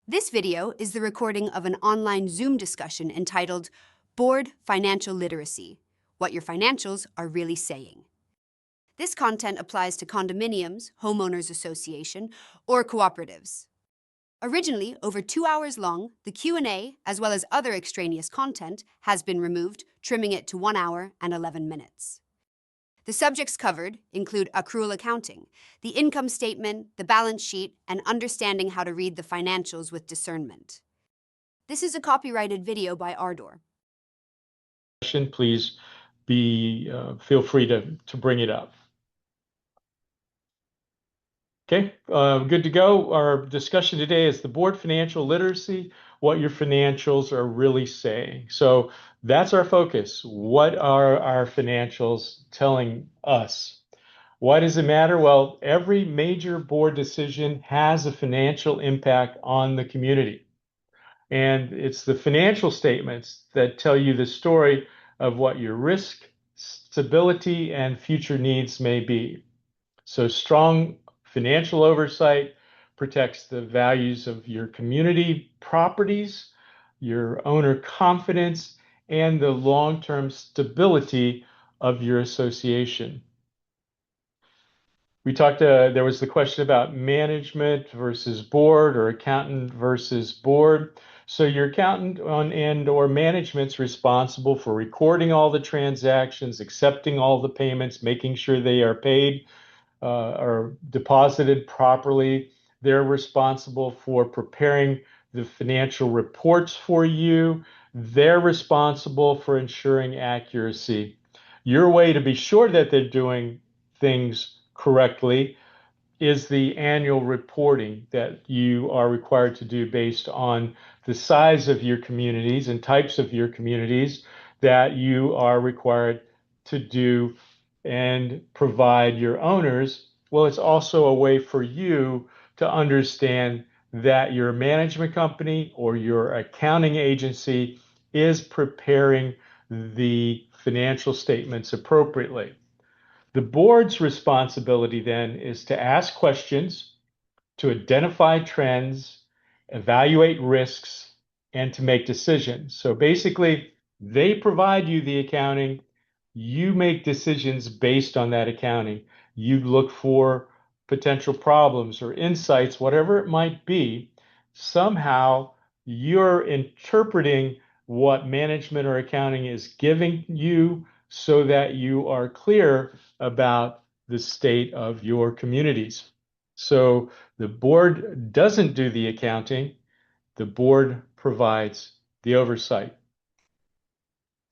This video is the recording of an online Zoom discussion entitled Board Financial Literacy: What Your Financials Are Really Saying. This content applies to condominiums, homeowners association, or cooperatives. Originally over 2 hours long, the Q&A, as well as other extraneous content, has been removed, trimming it to 1 hour and 11 minutes. The subjects covered include accrual accounting, the income statement, the balance sheet, and understanding how to read the financials with discernment. This is a copyrighted video by Ardor. Please feel free to bring it up. Okay, good to go. Our discussion today is the board financial literacy, what your financials are really saying. So that's our focus. What are our financials telling us? Why does it matter? Well, every major board decision has a financial impact on the community. And it's the financial statements that tell you the story of what your risk, stability, and future needs may be. So strong financial oversight protects the values of your community properties, your owner confidence, and the long-term stability of your association. There was the question about management versus board or accountant versus board. So your accountant or management's responsible for recording all the transactions, accepting all the payments, making sure they are paid are deposited properly. They're responsible for preparing the financial reports for you. They're responsible for ensuring accuracy. Your way to be sure that they're doing things correctly is the annual reporting that you are required to do based on the size of your communities and types of your communities that you are required to do and provide your owners. Well, it's also a way for you to understand that your management company or your accounting agency is preparing the financial statements appropriately. The board's responsibility then is to ask questions, to identify trends, evaluate risks, and to make decisions. So basically, they provide you the accounting. You make decisions based on that accounting. You look for potential problems or insights, whatever it might be. Somehow, you're interpreting what management or accounting is giving you so that you are clear about the state of your communities. So the board doesn't do the accounting, the board provides the oversight.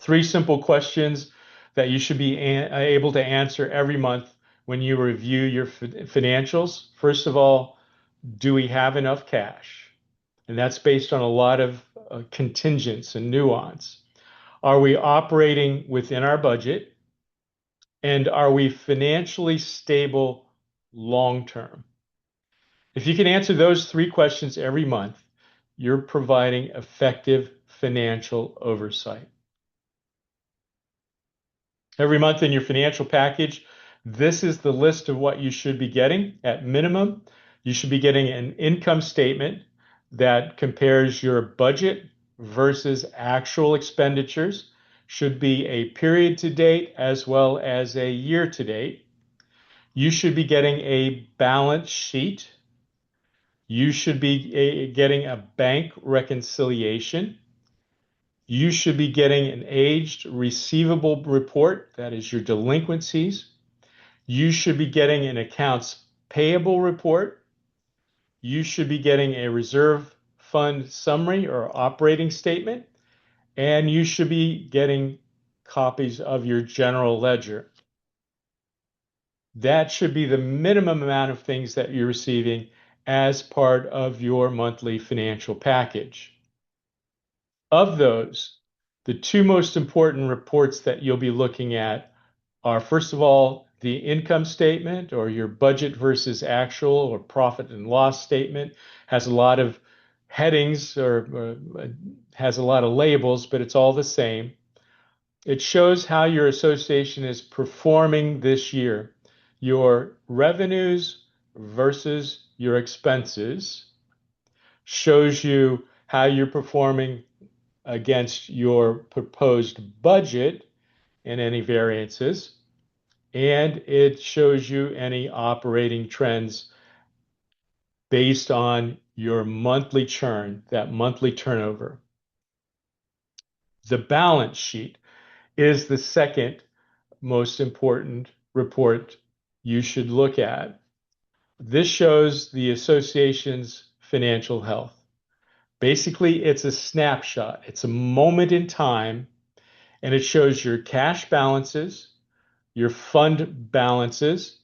3 simple questions that you should be able to answer every month when you review your financials. First of all, do we have enough cash? And that's based on a lot of contingents and nuance. Are we operating within our budget? And are we financially stable long term? If you can answer those 3 questions every month, you're providing effective financial oversight. Every month in your financial package, this is the list of what you should be getting. At minimum, you should be getting an income statement that compares your budget versus actual expenditures. Should be a period to date as well as a year to date. You should be getting a balance sheet. You should be getting a bank reconciliation. You should be getting an aged receivable report, that is your delinquencies. You should be getting an accounts payable report. You should be getting a reserve fund summary or operating statement. And you should be getting copies of your general ledger. That should be the minimum amount of things that you're receiving as part of your monthly financial package. Of those, the 2 most important reports that you'll be looking at are, first of all, the income statement or your budget versus actual or profit and loss statement. Has a lot of headings or has a lot of labels, but it's all the same. It shows how your association is performing this year, your revenues versus your expenses, shows you how you're performing against your proposed budget and any variances, and it shows you any operating trends based on your monthly churn, that monthly turnover. The balance sheet is the second most important report you should look at. This shows the association's financial health. Basically, it's a snapshot. It's a moment in time, and it shows your cash balances, your fund balances,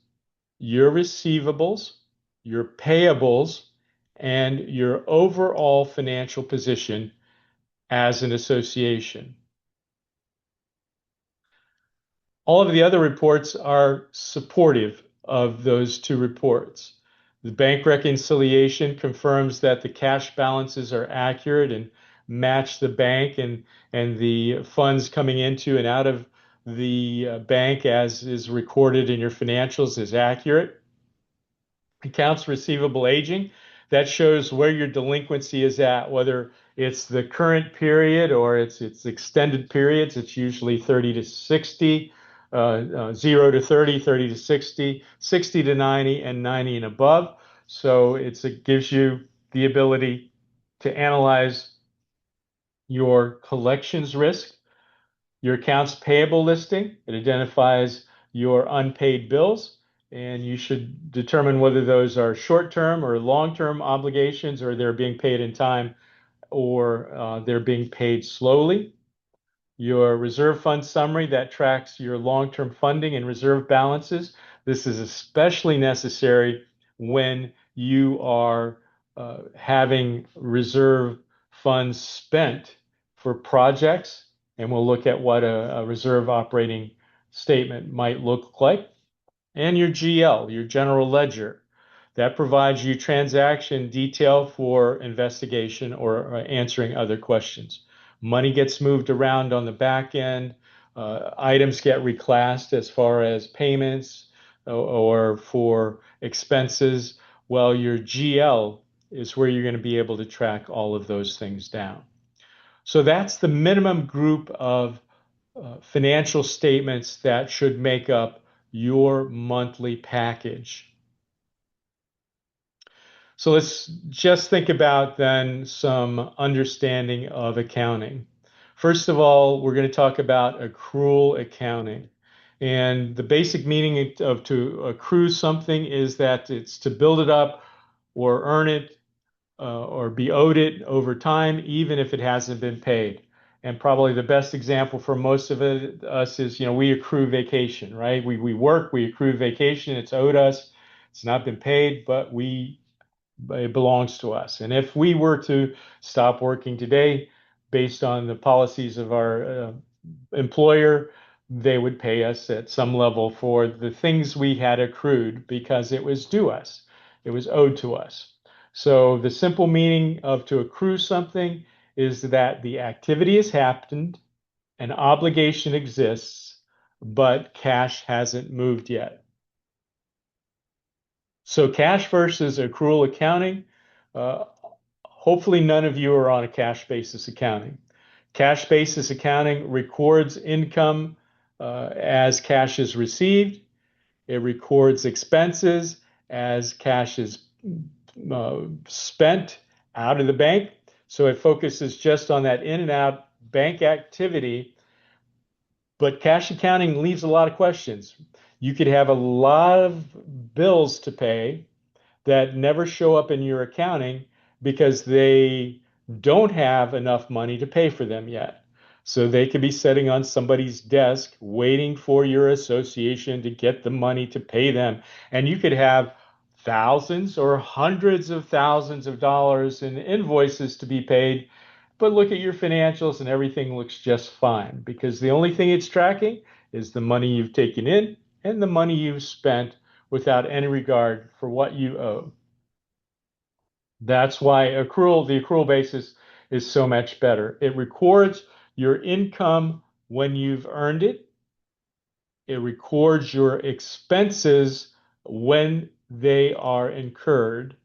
your receivables, your payables, and your overall financial position as an association. All of the other reports are supportive of those two reports. The bank reconciliation confirms that the cash balances are accurate and match the bank, and the funds coming into and out of the bank as is recorded in your financials is accurate. Accounts receivable aging, that shows where your delinquency is at, whether it's the current period or it's extended periods. It's usually 30 to 60, 0 to 30, 30 to 60, 60 to 90, and 90 and above. So it gives you the ability to analyze your collections risk, your accounts payable listing. It identifies your unpaid bills, and you should determine whether those are short-term or long-term obligations, or they're being paid in time, or they're being paid slowly. Your reserve fund summary that tracks your long-term funding and reserve balances. This is especially necessary when you are having reserve funds spent for projects, and we'll look at what a reserve operating statement might look like. And your GL, your general ledger. That provides you transaction detail for investigation or answering other questions. Money gets moved around on the back end. Items get reclassed as far as payments or for expenses. Well, your GL is where you're going to be able to track all of those things down. So that's the minimum group of financial statements that should make up your monthly package. So let's just think about then some understanding of accounting. First of all, we're going to talk about accrual accounting. And the basic meaning of to accrue something is that it's to build it up or earn it or be owed it over time, even if it hasn't been paid. And probably the best example for most of us is, we accrue vacation, right? We work, we accrue vacation, it's owed us, it's not been paid, but it belongs to us. And if we were to stop working today based on the policies of our employer, they would pay us at some level for the things we had accrued because it was due us. It was owed to us. So the simple meaning of to accrue something is that the activity has happened, an obligation exists, but cash hasn't moved yet. So cash versus accrual accounting. Uh, Hopefully none of you are on a cash basis accounting. Cash basis accounting records income as cash is received. It records expenses as cash is spent out of the bank. So it focuses just on that in and out bank activity. But cash accounting leaves a lot of questions. You could have a lot of bills to pay that never show up in your accounting because they don't have enough money to pay for them yet. So they could be sitting on somebody's desk waiting for your association to get the money to pay them. And you could have thousands or hundreds of thousands of dollars in invoices to be paid, but look at your financials and everything looks just fine because the only thing it's tracking is the money you've taken in and the money you've spent without any regard for what you owe. That's why the accrual basis is so much better. It records your income when you've earned it. It records your expenses when they are incurred.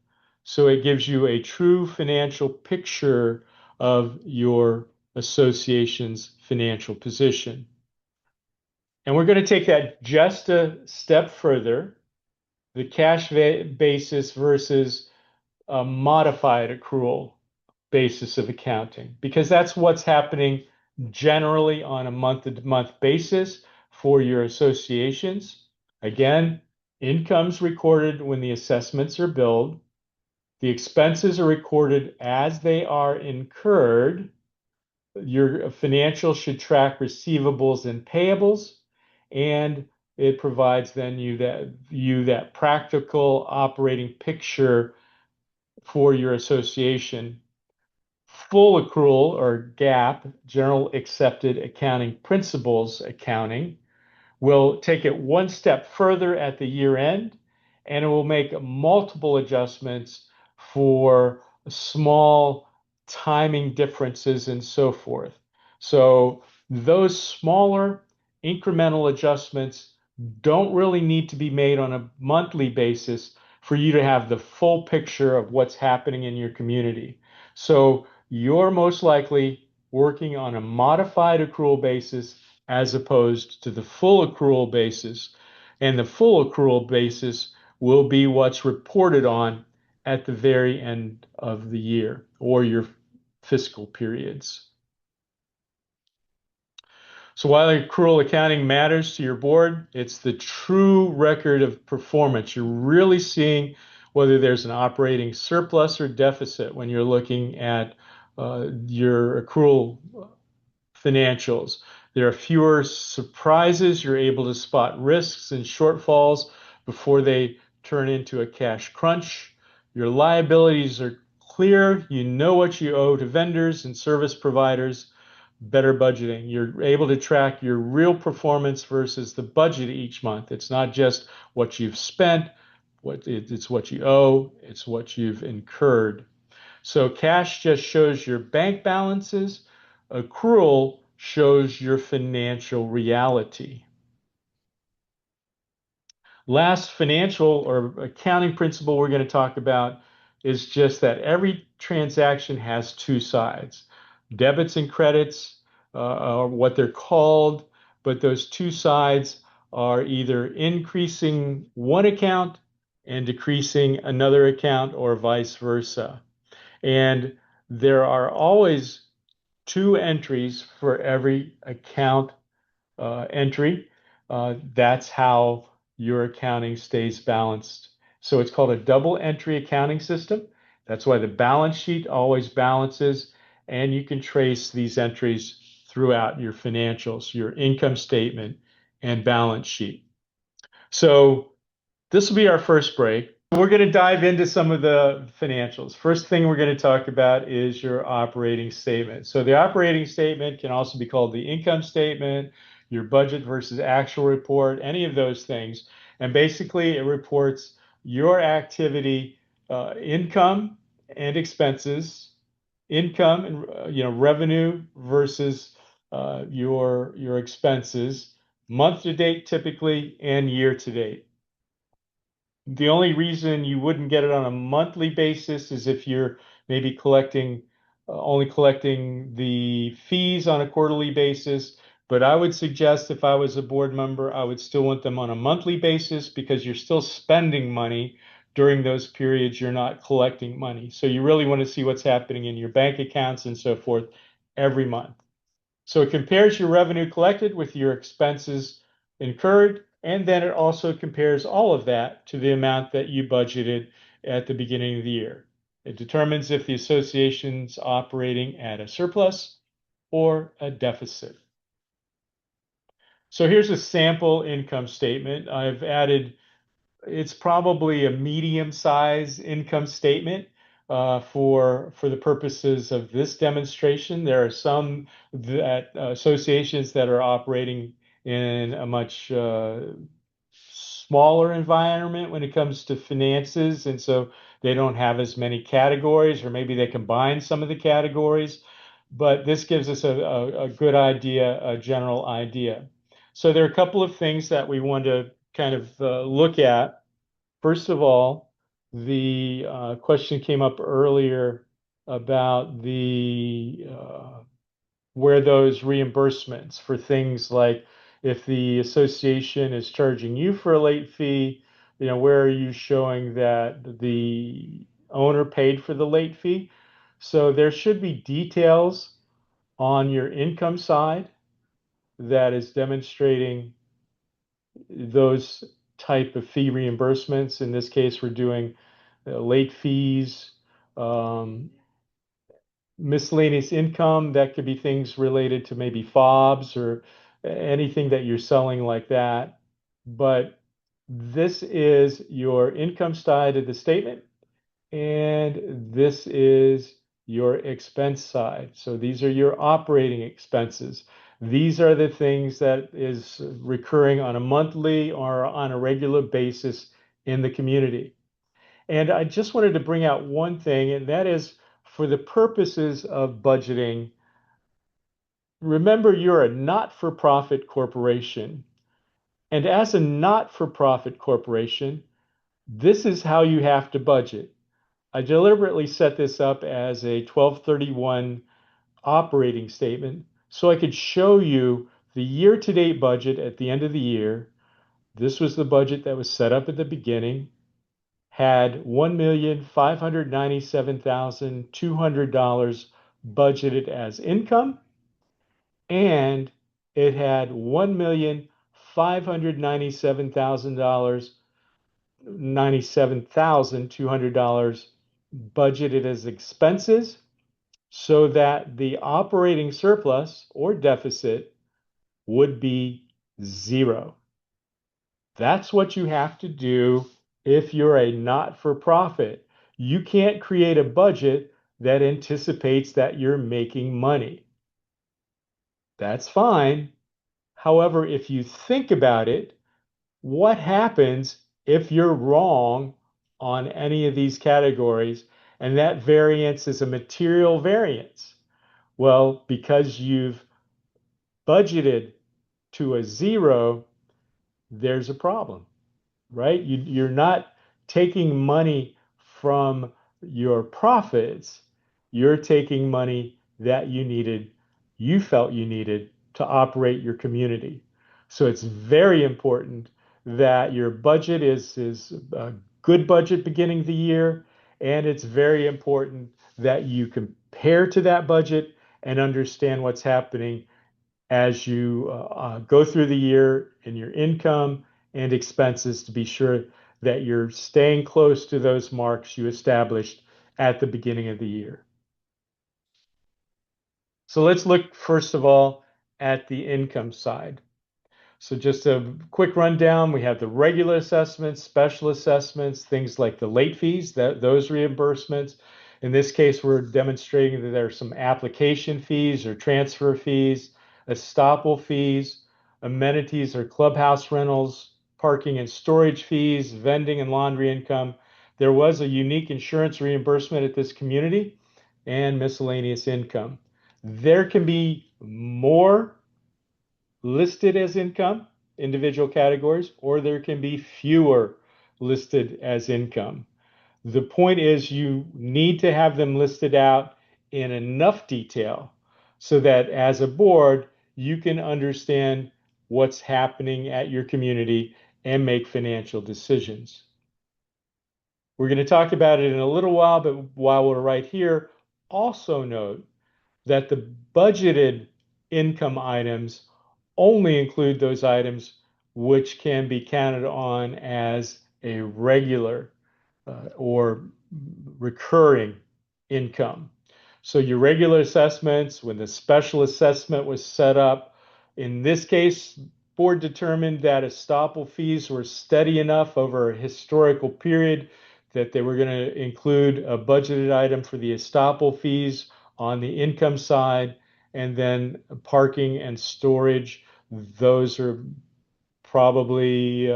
So it gives you a true financial picture of your association's financial position. And we're going to take that just a step further, the cash basis versus a modified accrual basis of accounting, because that's what's happening generally on a month-to-month basis for your associations. Again, income's recorded when the assessments are billed. The expenses are recorded as they are incurred. Your financial should track receivables and payables, and it provides then you that practical operating picture for your association. Full accrual or GAAP, General Accepted Accounting Principles accounting, will take it one step further at the year end, and it will make multiple adjustments for small timing differences and so forth. So those smaller incremental adjustments don't really need to be made on a monthly basis for you to have the full picture of what's happening in your community. So you're most likely working on a modified accrual basis as opposed to the full accrual basis. And the full accrual basis will be what's reported on at the very end of the year or your fiscal periods. So while accrual accounting matters to your board, it's the true record of performance. You're really seeing whether there's an operating surplus or deficit when you're looking at your accrual financials. There are fewer surprises. You're able to spot risks and shortfalls before they turn into a cash crunch. Your liabilities are clear. You know what you owe to vendors and service providers. Better budgeting. You're able to track your real performance versus the budget each month. It's not just what you've spent, it's what you owe, it's what you've incurred. So cash just shows your bank balances. Accrual shows your financial reality. Last financial or accounting principle we're going to talk about is just that every transaction has two sides. Debits and credits are what they're called, but those two sides are either increasing one account and decreasing another account or vice versa. And there are always two entries for every account entry. That's how your accounting stays balanced. So it's called a double entry accounting system. That's why the balance sheet always balances, and you can trace these entries throughout your financials, your income statement and balance sheet. So this will be our first break. We're going to dive into some of the financials. First thing we're going to talk about is your operating statement. So the operating statement can also be called the income statement, your budget versus actual report, any of those things. And basically, it reports your activity, income and expenses, income and revenue versus your expenses, month to date typically, and year to date. The only reason you wouldn't get it on a monthly basis is if you're maybe only collecting the fees on a quarterly basis. But I would suggest if I was a board member, I would still want them on a monthly basis because you're still spending money during those periods you're not collecting money. So you really want to see what's happening in your bank accounts and so forth every month. So it compares your revenue collected with your expenses incurred, and then it also compares all of that to the amount that you budgeted at the beginning of the year. It determines if the association's operating at a surplus or a deficit. So here's a sample income statement. I've added, it's probably a medium-sized income statement for the purposes of this demonstration. There are some associations that are operating in a much smaller environment when it comes to finances, and so they don't have as many categories, or maybe they combine some of the categories. But this gives us a good idea, a general idea. So there are a couple of things that we want to kind of look at. First of all, the question came up earlier about the where those reimbursements for things like if the association is charging you for a late fee, where are you showing that the owner paid for the late fee? So there should be details on your income side that is demonstrating those type of fee reimbursements. In this case, we're doing late fees, um, miscellaneous income. That could be things related to maybe fobs or anything that you're selling like that. But this is your income side of the statement, and this is your expense side. So these are your operating expenses. These are the things that is recurring on a monthly or on a regular basis in the community. And I just wanted to bring out one thing, and that is for the purposes of budgeting, remember you're a not-for-profit corporation. And as a not-for-profit corporation, this is how you have to budget. I deliberately set this up as a 1231 operating statement so I could show you the year-to-date budget at the end of the year. This was the budget that was set up at the beginning, had $1,597,200 budgeted as income, and it had $1,597,200 budgeted as expenses so that the operating surplus or deficit would be zero. That's what you have to do if you're a not-for-profit. You can't create a budget that anticipates that you're making money. That's fine. However, if you think about it, what happens if you're wrong on any of these categories and that variance is a material variance? Well, because you've budgeted to a zero, there's a problem, right? You're not taking money from your profits. You're taking money that you felt you needed to operate your community. So it's very important that your budget is a good budget beginning of the year, and it's very important that you compare to that budget and understand what's happening as you go through the year in your income and expenses to be sure that you're staying close to those marks you established at the beginning of the year. So let's look first of all at the income side. So just a quick rundown, we have the regular assessments, special assessments, things like the late fees, those reimbursements. In this case, we're demonstrating that there are some application fees or transfer fees, estoppel fees, amenities or clubhouse rentals, parking and storage fees, vending and laundry income. There was a unique insurance reimbursement at this community and miscellaneous income. There can be more listed as income, individual categories, or there can be fewer listed as income. The point is you need to have them listed out in enough detail so that as a board, you can understand what's happening at your community and make financial decisions. We're going to talk about it in a little while, but while we're right here, also note that the budgeted income items only include those items which can be counted on as a regular or recurring income. So your regular assessments, when the special assessment was set up, in this case, board determined that estoppel fees were steady enough over a historical period that they were going to include a budgeted item for the estoppel fees on the income side, and then parking and storage. Those are probably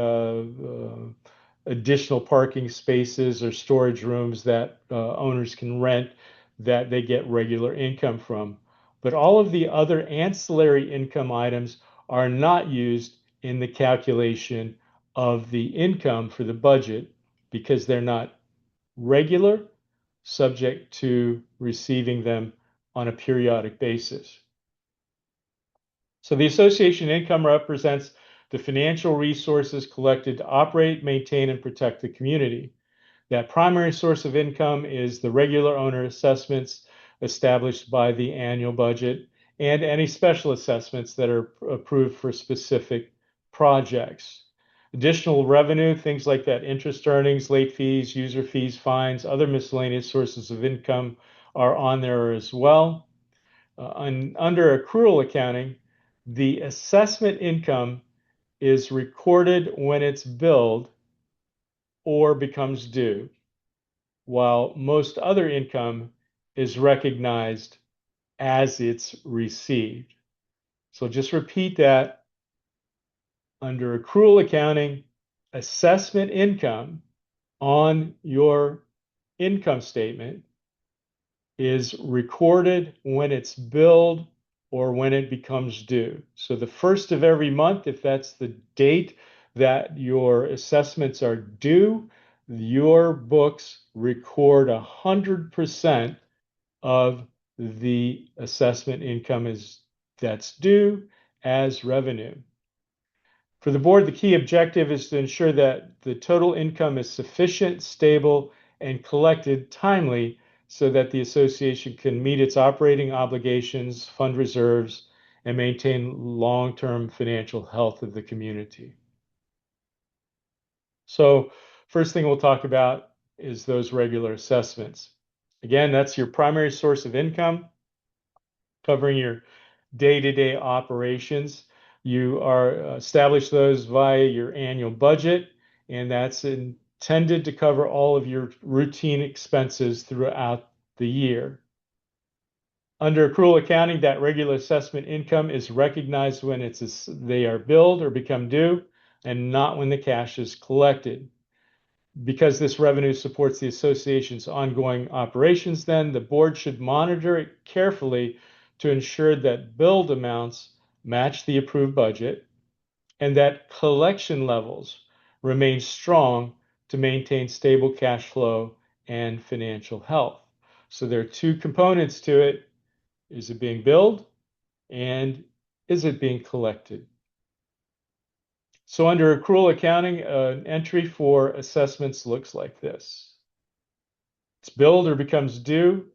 additional parking spaces or storage rooms that owners can rent that they get regular income from. But all of the other ancillary income items are not used in the calculation of the income for the budget because they're not regular, subject to receiving them on a periodic basis. So the association income represents the financial resources collected to operate, maintain, and protect the community. That primary source of income is the regular owner assessments established by the annual budget and any special assessments that are approved for specific projects. Additional revenue, things like that, interest earnings, late fees, user fees, fines, other miscellaneous sources of income are on there as well. Under accrual accounting, the assessment income is recorded when it's billed or becomes due, while most other income is recognized as it's received. So just repeat that. Under accrual accounting, assessment income on your income statement is recorded when it's billed or when it becomes due. So the first of every month, if that's the date that your assessments are due, your books record 100% of the assessment income that's due as revenue. For the board, the key objective is to ensure that the total income is sufficient, stable, and collected timely so that the association can meet its operating obligations, fund reserves, and maintain long-term financial health of the community. So first thing we'll talk about is those regular assessments. Again, that's your primary source of income, covering your day-to-day operations. You are establish those via your annual budget, and that's intended to cover all of your routine expenses throughout the year. Under accrual accounting, that regular assessment income is recognized when they are billed or become due, and not when the cash is collected. Because this revenue supports the association's ongoing operations, then the board should monitor it carefully to ensure that billed amounts match the approved budget and that collection levels remain strong to maintain stable cash flow and financial health. So there are two components to it. Is it being billed and is it being collected? So under accrual accounting, an entry for assessments looks like this. It's billed or becomes due.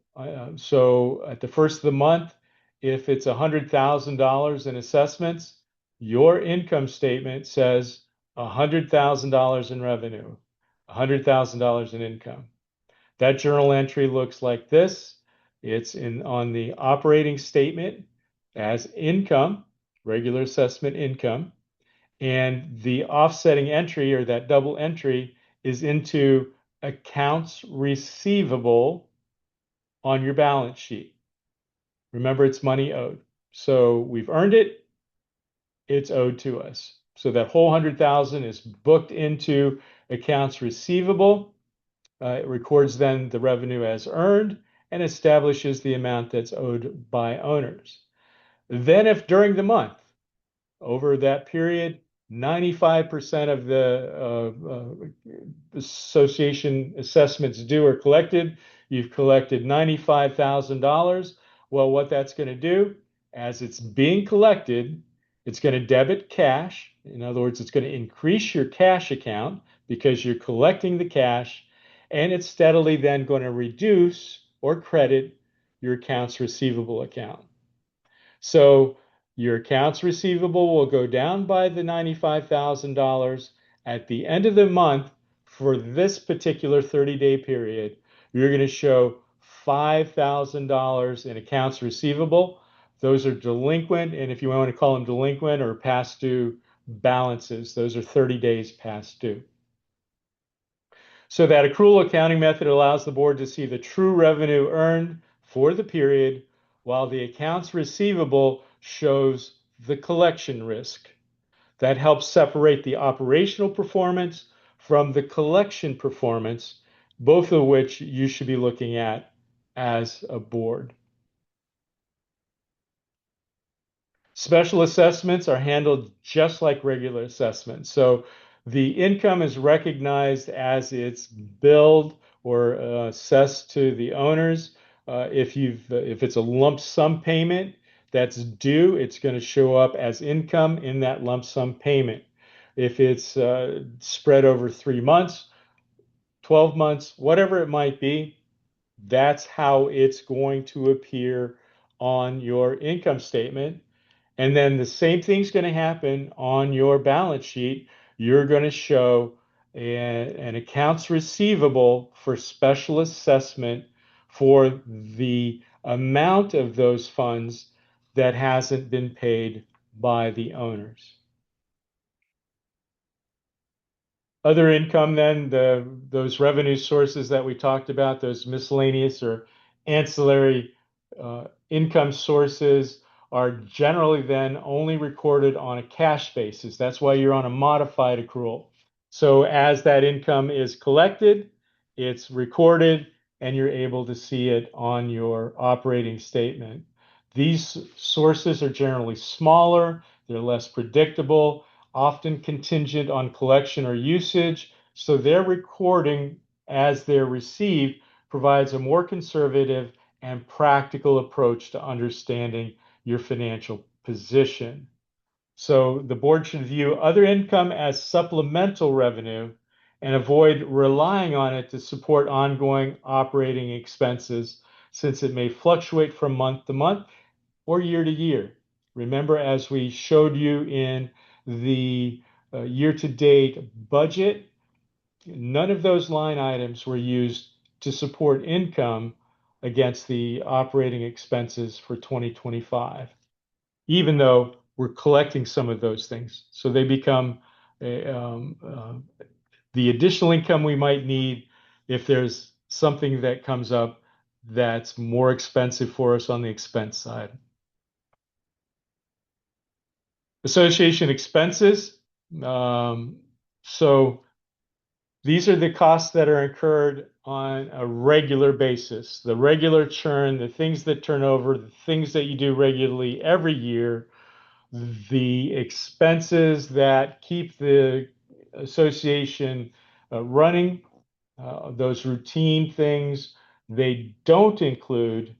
So at the first of the month, if it's $100,000 in assessments, your income statement says $100,000 in revenue, $100,000 in income. That journal entry looks like this. It's on the operating statement as income, regular assessment income. And the offsetting entry, or that double entry, is into accounts receivable on your balance sheet. Remember, it's money owed. So we've earned it, it's owed to us. So that whole 100,000 is booked into accounts receivable. It records then the revenue as earned and establishes the amount that's owed by owners. Then if during the month, over that period, 95% of the association assessments due are collected, you've collected $95,000. Well, what that's going to do, as it's being collected, it's going to debit cash. In other words, it's going to increase your cash account because you're collecting the cash, and it's steadily then going to reduce or credit your accounts receivable account. So your accounts receivable will go down by the $95,000. At the end of the month, for this particular 30-day period, you're going to show $5,000 in accounts receivable. Those are delinquent, and if you want to call them delinquent or past due balances, those are 30 days past due. So that accrual accounting method allows the board to see the true revenue earned for the period, while the accounts receivable shows the collection risk. That helps separate the operational performance from the collection performance, both of which you should be looking at as a board. Special assessments are handled just like regular assessments. So the income is recognized as it's billed or assessed to the owners. If it's a lump sum payment that's due, it's going to show up as income in that lump sum payment. If it's spread over 3 months, 12 months, whatever it might be, that's how it's going to appear on your income statement. And then the same thing's going to happen on your balance sheet. You're going to show an accounts receivable for special assessment for the amount of those funds that hasn't been paid by the owners. Other income, then, those revenue sources that we talked about, those miscellaneous or ancillary income sources, are generally then only recorded on a cash basis. That's why you're on a modified accrual. So as that income is collected, it's recorded, and you're able to see it on your operating statement. These sources are generally smaller, they're less predictable, often contingent on collection or usage, so their recording as they're received provides a more conservative and practical approach to understanding your financial position. So the board should view other income as supplemental revenue and avoid relying on it to support ongoing operating expenses, since it may fluctuate from month to month or year to year. Remember, as we showed you in the year-to-date budget, none of those line items were used to support income against the operating expenses for 2025, even though we're collecting some of those things. So they become the additional income we might need if there's something that comes up that's more expensive for us on the expense side. Association expenses. So these are the costs that are incurred on a regular basis. The regular churn, the things that turn over, the things that you do regularly every year, the expenses that keep the association running, those routine things. They don't include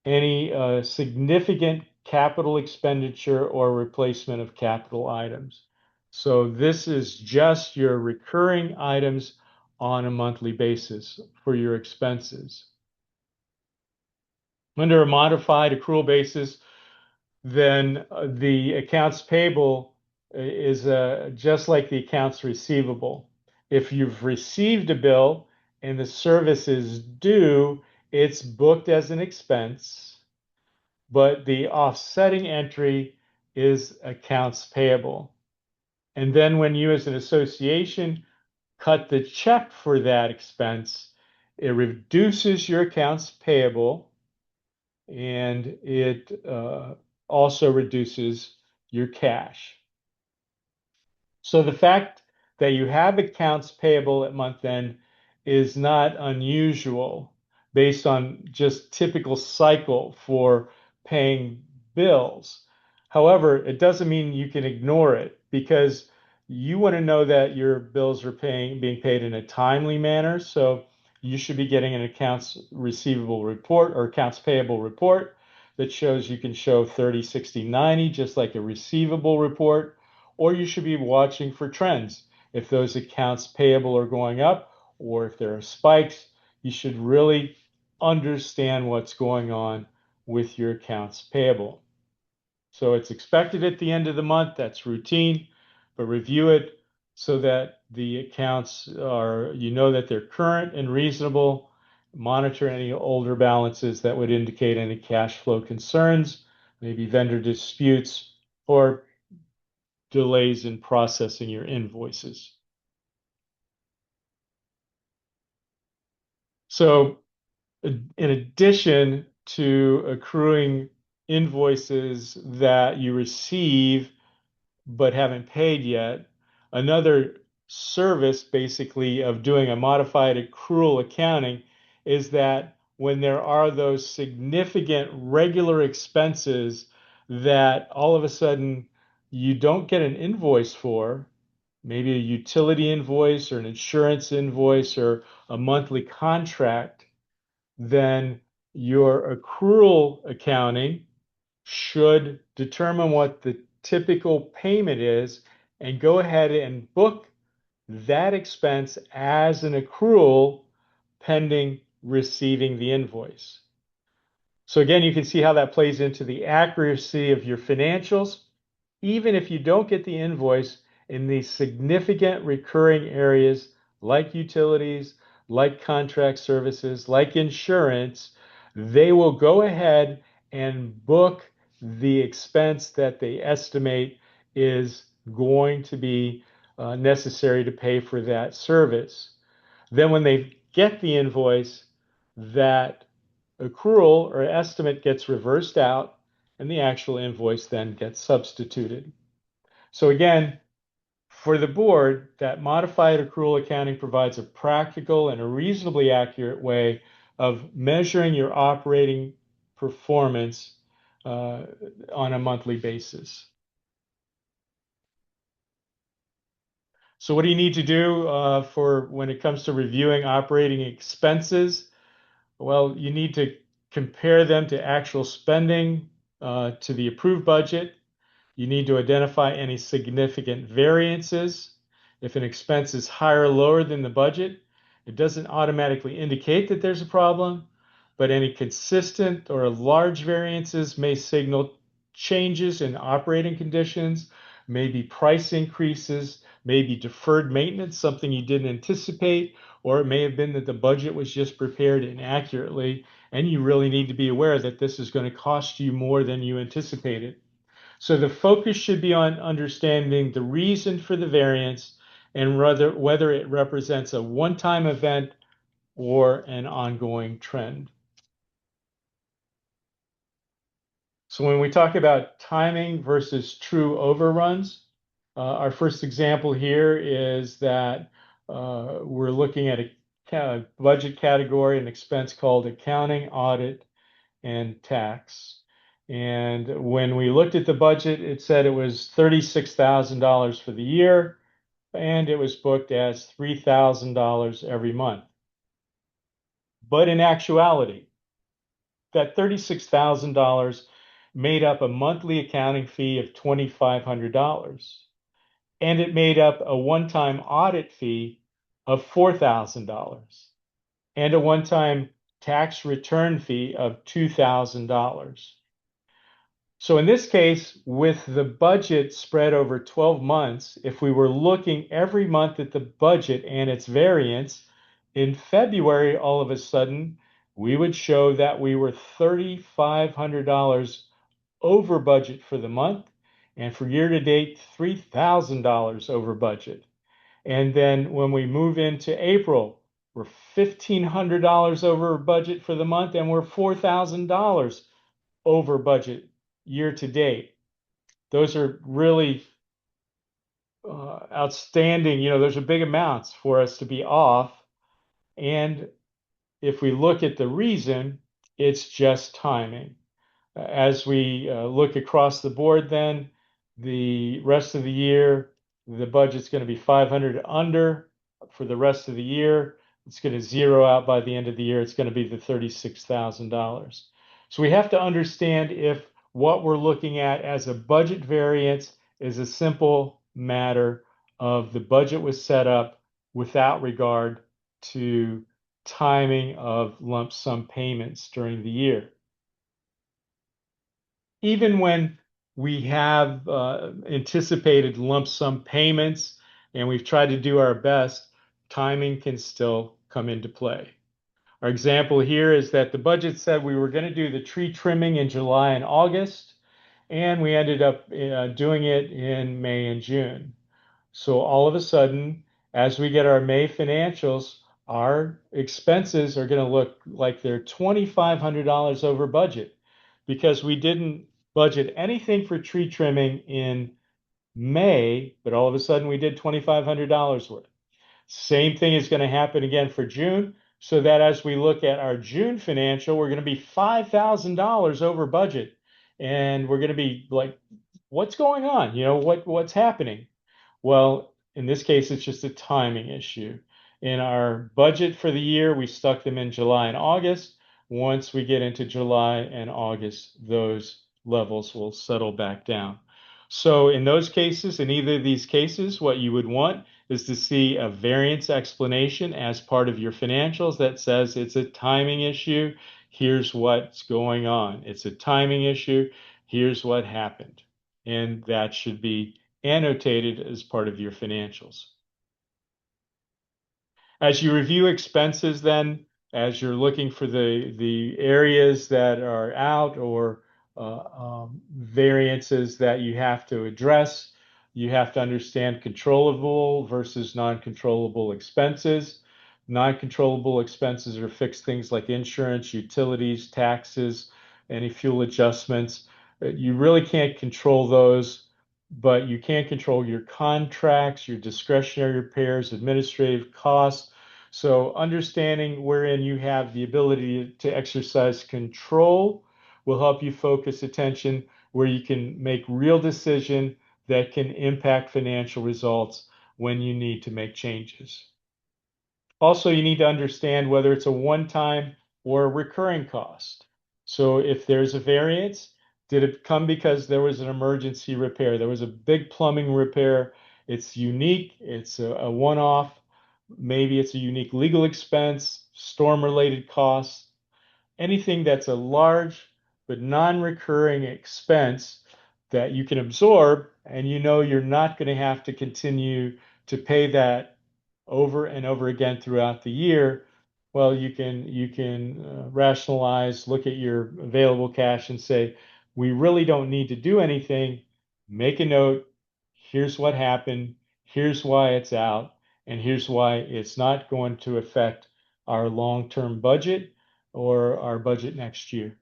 any significant capital expenditure or replacement of capital items. So this is just your recurring items on a monthly basis for your expenses. Under a modified accrual basis, then the accounts payable is just like the accounts receivable. If you've received a bill and the service is due, it's booked as an expense, but the offsetting entry is accounts payable. And then when you as an association cut the check for that expense, it reduces your accounts payable, and it also reduces your cash. So the fact that you have accounts payable at month end is not unusual based on just typical cycle for paying bills. However, it doesn't mean you can ignore it, because you want to know that your bills are being paid in a timely manner. So you should be getting an accounts receivable report or accounts payable report that shows you can show 30, 60, 90, just like a receivable report. Or you should be watching for trends. If those accounts payable are going up, or if there are spikes, you should really understand what's going on with your accounts payable. So it's expected at the end of the month, that's routine, but review it so that the accounts are, you know, that they're current and reasonable. Monitor any older balances that would indicate any cash flow concerns, maybe vendor disputes, or delays in processing your invoices. So in addition to accruing invoices that you receive but haven't paid yet, another service basically of doing a modified accrual accounting is that when there are those significant regular expenses that all of a sudden you don't get an invoice for, maybe a utility invoice or an insurance invoice or a monthly contract, then your accrual accounting should determine what the typical payment is and go ahead and book that expense as an accrual pending receiving the invoice. So again, you can see how that plays into the accuracy of your financials. Even if you don't get the invoice in these significant recurring areas like utilities, like contract services, like insurance, they will go ahead and book the expense that they estimate is going to be necessary to pay for that service. Then when they get the invoice, that accrual or estimate gets reversed out and the actual invoice then gets substituted. So again, for the board, that modified accrual accounting provides a practical and a reasonably accurate way of measuring your operating performance on a monthly basis. So what do you need to do for when it comes to reviewing operating expenses? Well, you need to compare them to actual spending to the approved budget. You need to identify any significant variances. If an expense is higher or lower than the budget, it doesn't automatically indicate that there's a problem, but any consistent or large variances may signal changes in operating conditions, maybe price increases, maybe deferred maintenance, something you didn't anticipate, or it may have been that the budget was just prepared inaccurately, and you really need to be aware that this is going to cost you more than you anticipated. So the focus should be on understanding the reason for the variance and whether it represents a one-time event or an ongoing trend. So when we talk about timing versus true overruns, our first example here is that we're looking at a budget category, an expense called accounting, audit, and tax. And when we looked at the budget, it said it was $36,000 for the year, and it was booked as $3,000 every month. But in actuality, that $36,000 made up a monthly accounting fee of $2,500, and it made up a one-time audit fee of $4,000 and a one-time tax return fee of $2,000. So in this case, with the budget spread over 12 months, if we were looking every month at the budget and its variance, in February, all of a sudden, we would show that we were $3,500 over budget for the month, and for year to date, $3,000 over budget. And then when we move into April, we're $1,500 over budget for the month, and we're $4,000 over budget year to date. Those are really outstanding. Those are big amounts for us to be off. And if we look at the reason, it's just timing. As we look across the board, then the rest of the year, the budget's going to be 500 under for the rest of the year. It's going to zero out by the end of the year. It's going to be the $36,000. So we have to understand if what we're looking at as a budget variance is a simple matter of the budget was set up without regard to timing of lump sum payments during the year. Even when we have anticipated lump sum payments and we've tried to do our best, timing can still come into play. Our example here is that the budget said we were going to do the tree trimming in July and August, and we ended up doing it in May and June. So all of a sudden, as we get our May financials, our expenses are going to look like they're $2,500 over budget because we didn't budget anything for tree trimming in May, but all of a sudden we did $2,500 worth. Same thing is going to happen again for June, so that as we look at our June financial, we're going to be $5,000 over budget. And we're going to be like, what's going on? What's happening? Well, In this case, it's just a timing issue. In our budget for the year, we stuck them in July and August. Once we get into July and August, those levels will settle back down. So in those cases, in either of these cases, what you would want is to see a variance explanation as part of your financials that says it's a timing issue. Here's what's going on. It's a timing issue. Here's what happened. And that should be annotated as part of your financials. As you review expenses, then, as you're looking for the areas that are out or variances that you have to address, you have to understand controllable versus non-controllable expenses. Non-controllable expenses are fixed things like insurance, utilities, taxes, any fuel adjustments. You really can't control those, but you can control your contracts, your discretionary repairs, administrative costs. So understanding wherein you have the ability to exercise control will help you focus attention where you can make real decision that can impact financial results when you need to make changes. Also, you need to understand whether it's a one-time or a recurring cost. So if there's a variance, did it come because there was an emergency repair? There was a big plumbing repair. It's unique. It's a one-off. Maybe it's a unique legal expense, storm-related costs, anything that's a large but non-recurring expense that you can absorb and you know you're not going to have to continue to pay that over and over again throughout the year. Well, you can rationalize, look at your available cash and say, we really don't need to do anything. Make a note. Here's what happened. Here's why it's out. And here's why it's not going to affect our long-term budget or our budget next year.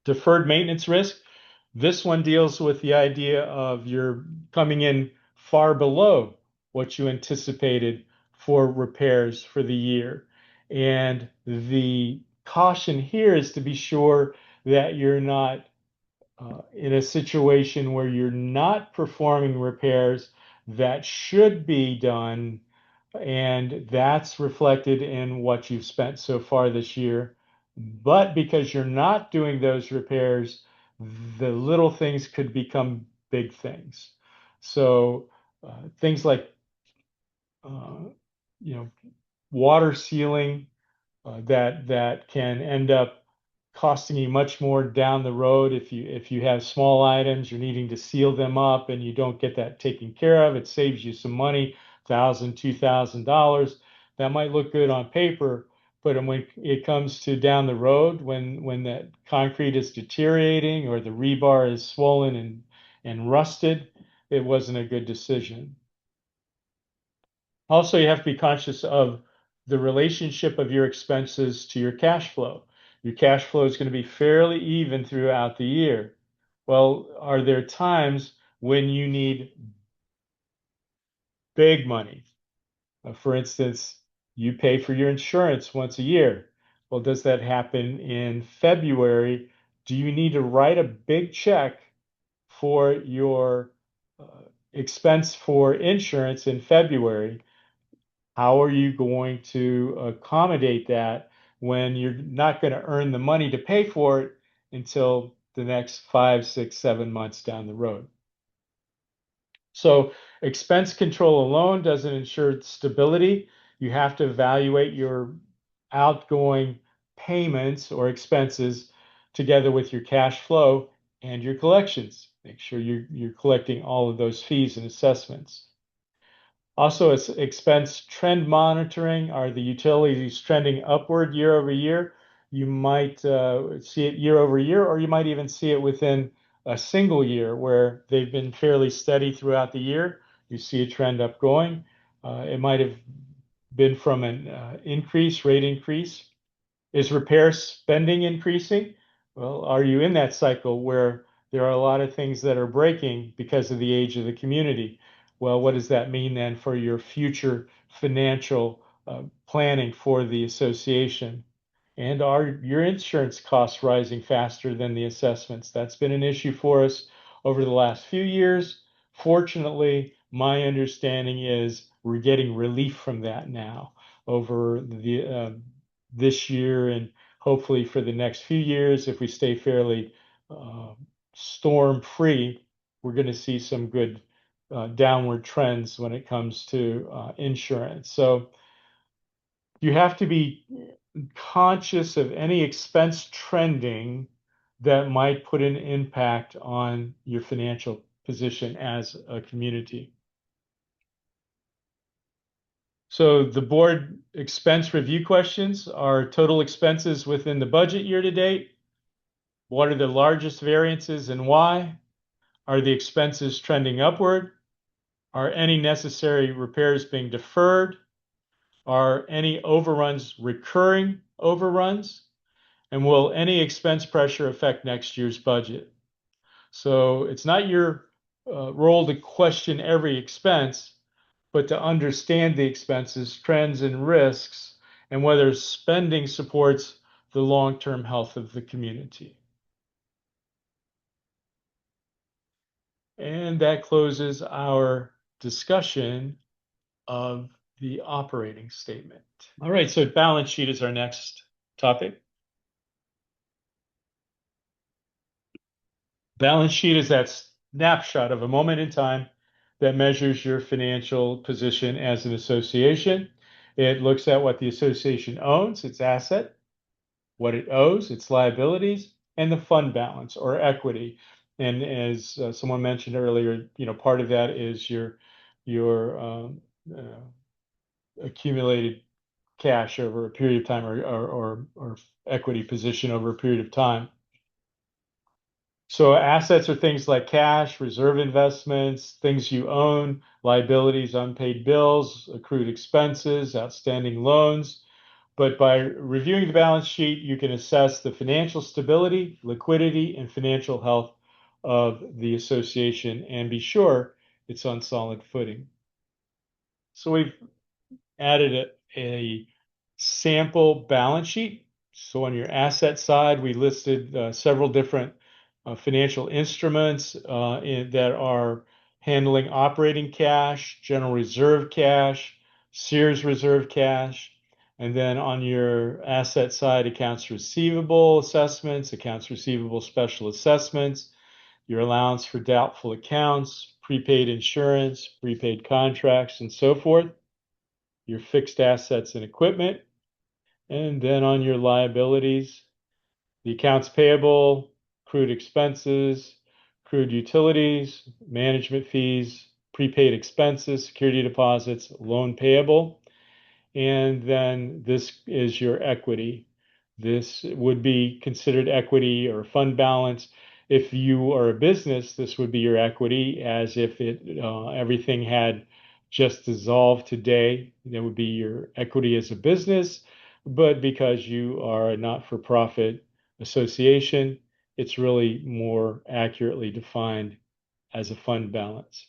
Deferred maintenance risk. This one deals with the idea of you're coming in far below what you anticipated for repairs for the year. And the caution here is to be sure that you're not in a situation where you're not performing repairs that should be done, and that's reflected in what you've spent so far this year. But because you're not doing those repairs, the little things could become big things. So things like uh, you know water sealing that can end up costing you much more down the road if you have small items, you're needing to seal them up and you don't get that taken care of. It saves you some money, $1,000, $2,000. That might look good on paper, but when it comes to down the road, when that concrete is deteriorating or the rebar is swollen and rusted, it wasn't a good decision. Also, you have to be conscious of the relationship of your expenses to your cash flow. Your cash flow is going to be fairly even throughout the year. Well, are there times when you need big money? For instance, you pay for your insurance once a year. Well, does that happen in February? Do you need to write a big check for your uh, expense for insurance in February? How are you going to accommodate that when you're not going to earn the money to pay for it until the next 5, 6, 7 months down the road? So expense control alone doesn't ensure stability. You have to evaluate your outgoing payments or expenses together with your cash flow and your collections. Make sure you're collecting all of those fees and assessments. Also, it's expense trend monitoring. Are the utilities trending upward year over year? You might see it year over year, or you might even see it within a single year where they've been fairly steady throughout the year. You see a trend up going. It might have been from an rate increase. Is repair spending increasing? Well, are you in that cycle where there are a lot of things that are breaking because of the age of the community? Well, what does that mean then for your future financial planning for the association? And are your insurance costs rising faster than the assessments? That's been an issue for us over the last few years. Fortunately, my understanding is we're getting relief from that now over this year and hopefully for the next few years, if we stay fairly uh, storm free, we're going to see some good downward trends when it comes to insurance. So you have to be conscious of any expense trending that might put an impact on your financial position as a community. So the board expense review questions are total expenses within the budget year to date. What are the largest variances and why? Are the expenses trending upward? Are any necessary repairs being deferred? Are any overruns recurring overruns? And will any expense pressure affect next year's budget? So it's not your role to question every expense, but to understand the expenses, trends, and risks, and whether spending supports the long-term health of the community. And that closes our discussion of the operating statement. All right, so balance sheet is our next topic. Balance sheet is that snapshot of a moment in time that measures your financial position as an association. It looks at what the association owns, its asset, what it owes, its liabilities, and the fund balance or equity. And as someone mentioned earlier, part of that is your accumulated cash over a period of time or equity position over a period of time. So assets are things like cash, reserve investments, things you own, liabilities, unpaid bills, accrued expenses, outstanding loans. But by reviewing the balance sheet, you can assess the financial stability, liquidity, and financial health of the association and be sure it's on solid footing. So we've added a sample balance sheet. So on your asset side, we listed several different financial instruments that are handling operating cash, general reserve cash, Sears reserve cash. And then on your asset side, accounts receivable assessments, accounts receivable special assessments, your allowance for doubtful accounts, prepaid insurance, prepaid contracts, and so forth, your fixed assets and equipment. And then on your liabilities, the accounts payable, accrued expenses, accrued utilities, management fees, prepaid expenses, security deposits, loan payable. And then this is your equity. This would be considered equity or fund balance. If you are a business, this would be your equity, as if everything had just dissolved today. That would be your equity as a business. But because you are a not-for-profit association, it's really more accurately defined as a fund balance.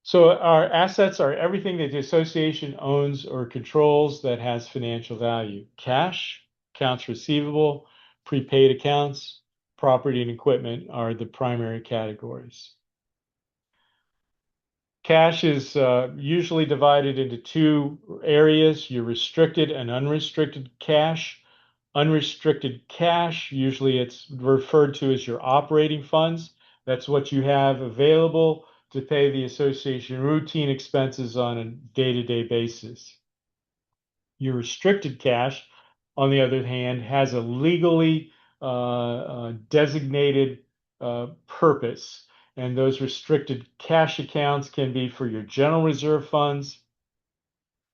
So our assets are everything that the association owns or controls that has financial value. Cash, accounts receivable, prepaid accounts, property and equipment are the primary categories. Cash is usually divided into two areas, your restricted and unrestricted cash. Unrestricted cash, usually it's referred to as your operating funds. That's what you have available to pay the association routine expenses on a day-to-day basis. Your restricted cash, on the other hand, has a legally designated purpose. And those restricted cash accounts can be for your general reserve funds.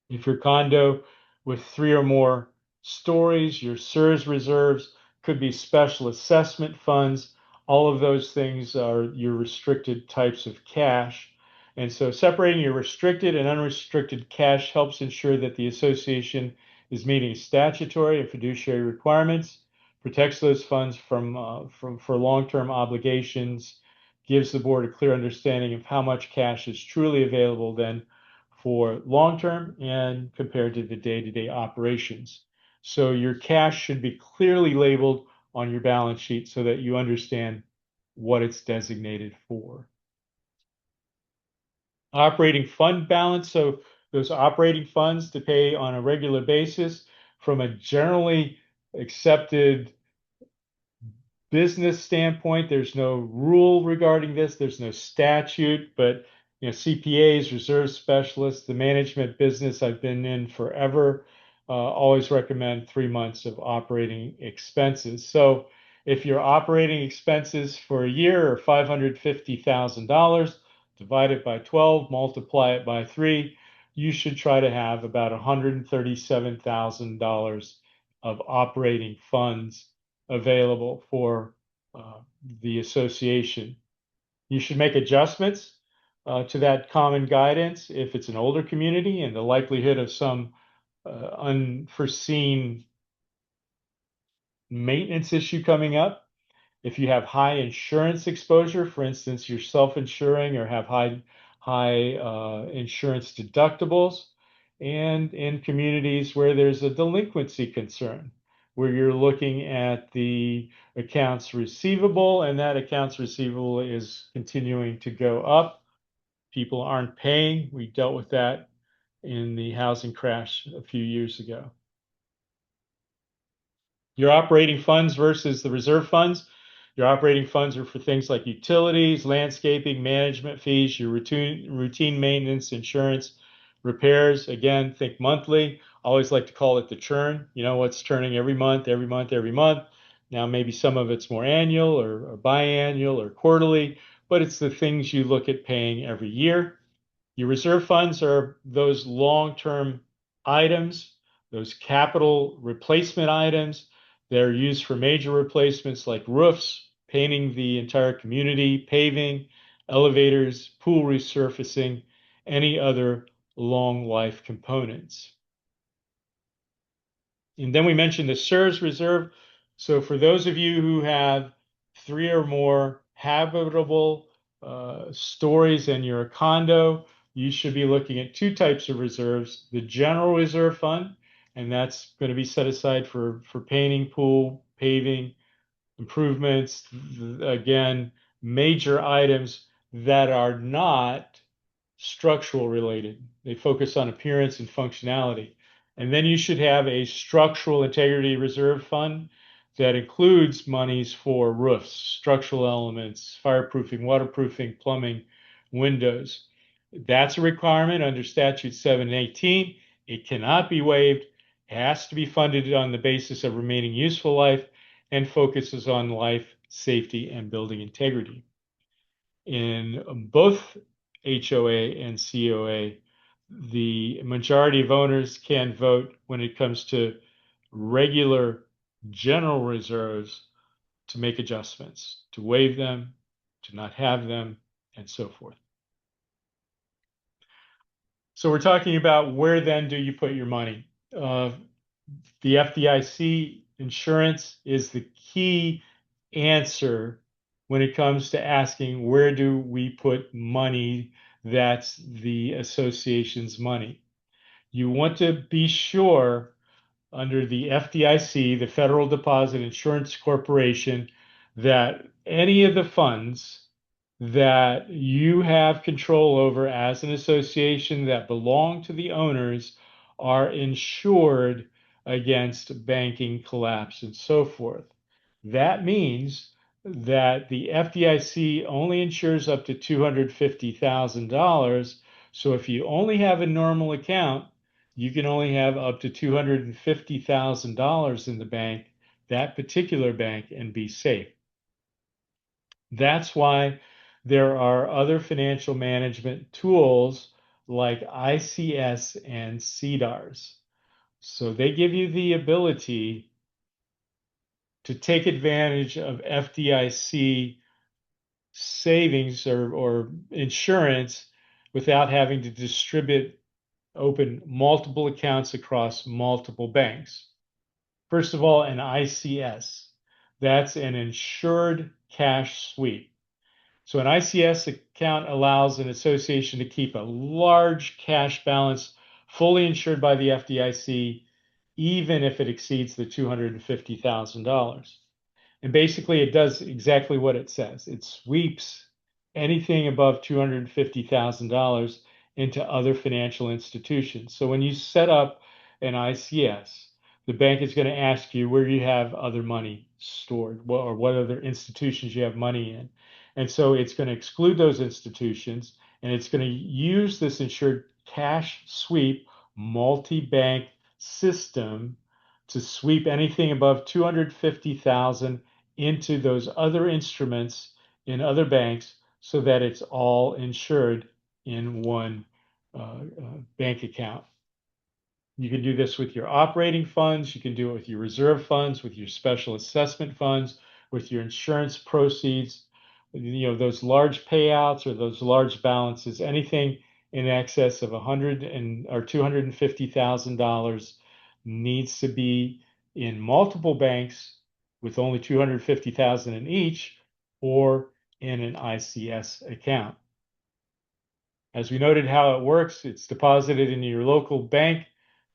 If your condo with three or more stories, your SERS reserves could be special assessment funds. All of those things are your restricted types of cash. And so separating your restricted and unrestricted cash helps ensure that the association is meeting statutory and fiduciary requirements, protects those funds for long-term obligations, gives the board a clear understanding of how much cash is truly available then for long-term and compared to the day-to-day operations. So your cash should be clearly labeled on your balance sheet so that you understand what it's designated for. Operating fund balance. So those operating funds to pay on a regular basis from a generally accepted business standpoint, there's no rule regarding this. There's no statute, but CPAs, reserve specialists, the management business I've been in forever, always recommend 3 months of operating expenses. So if your operating expenses for a year are $550,000, divide it by 12, multiply it by 3, you should try to have about $137,000 of operating funds available for the association. You should make adjustments to that common guidance if it's an older community and the likelihood of some unforeseen maintenance issue coming up. If you have high insurance exposure, for instance, you're self-insuring or have high insurance deductibles, and in communities where there's a delinquency concern, where you're looking at the accounts receivable, and that accounts receivable is continuing to go up. People aren't paying. We dealt with that in the housing crash a few years ago. Your operating funds versus the reserve funds. Your operating funds are for things like utilities, landscaping, management fees, your routine maintenance, insurance, repairs. Again, think monthly. I always like to call it the churn. You know what's churning every month, every month, every month. Now, maybe some of it's more annual or biannual or quarterly, but it's the things you look at paying every year. Your reserve funds are those long-term items, those capital replacement items. They're used for major replacements like roofs, painting the entire community, paving, elevators, pool resurfacing, any other long life components. And then we mentioned the SERS reserve. So for those of you who have 3 or more habitable stories in your condo, you should be looking at 2 types of reserves: the general reserve fund, and that's going to be set aside for painting, pool, paving, improvements, again, major items that are not structural related. They focus on appearance and functionality. And then you should have a structural integrity reserve fund that includes monies for roofs, structural elements, fireproofing, waterproofing, plumbing, windows. That's a requirement under Statute 718. It cannot be waived. It has to be funded on the basis of remaining useful life and focuses on life, safety, and building integrity. In both HOA and COA, the majority of owners can vote when it comes to regular general reserves to make adjustments, to waive them, to not have them, and so forth. So we're talking about where then do you put your money? The FDIC insurance is the key answer when it comes to asking where do we put money that's the association's money. You want to be sure under the FDIC, the Federal Deposit Insurance Corporation, that any of the funds that you have control over as an association that belong to the owners are insured against banking collapse and so forth. That means that the FDIC only insures up to $250,000. So if you only have a normal account, you can only have up to $250,000 in the bank, that particular bank, and be safe. That's why there are other financial management tools like ICS and CDARS. So they give you the ability to take advantage of FDIC savings or insurance without having to open multiple accounts across multiple banks. First of all, an ICS. That's an insured cash sweep. So an ICS account allows an association to keep a large cash balance fully insured by the FDIC, even if it exceeds the $250,000. And basically, it does exactly what it says. It sweeps anything above $250,000 into other financial institutions. So when you set up an ICS, the bank is going to ask you where you have other money stored or what other institutions you have money in. And so it's going to exclude those institutions and it's going to use this insured cash sweep multi-bank system to sweep anything above 250,000 into those other instruments in other banks so that it's all insured in one bank account. You can do this with your operating funds. You can do it with your reserve funds, with your special assessment funds, with your insurance proceeds. You know, those large payouts or those large balances, anything in excess of 100 or $250,000 needs to be in multiple banks with only 250,000 in each or in an ICS account. As we noted how it works, it's deposited in your local bank.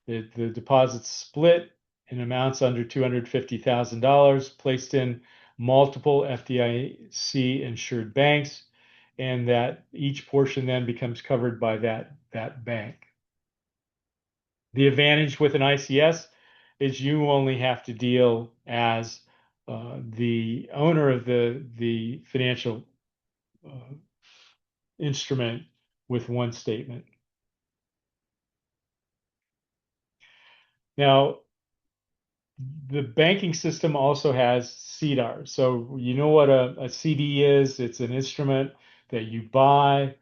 The deposit's split in amounts under $250,000, placed in multiple FDIC insured banks, and that each portion then becomes covered by that bank. The advantage with an ICS is you only have to deal as the owner of the financial instrument with one statement. Now, the banking system also has CDAR. So you know what a CD is? It's an instrument that you buy,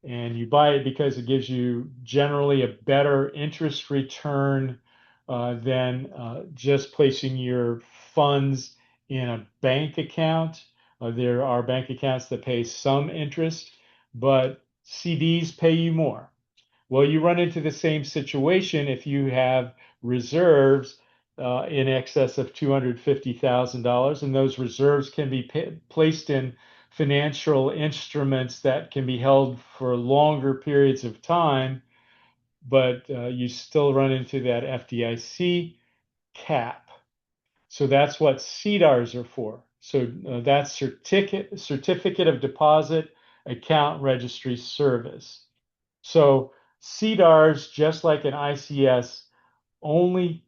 and you buy it because it gives you generally a better interest return than just placing your funds in a bank account. There are bank accounts that pay some interest, but CDs pay you more. Well, you run into the same situation if you have reserves in excess of $250,000, and those reserves can be placed in financial instruments that can be held for longer periods of time, but you still run into that FDIC cap. So that's what CDARs are for. So that's certificate of deposit account registry service. So CDARs, just like an ICS, only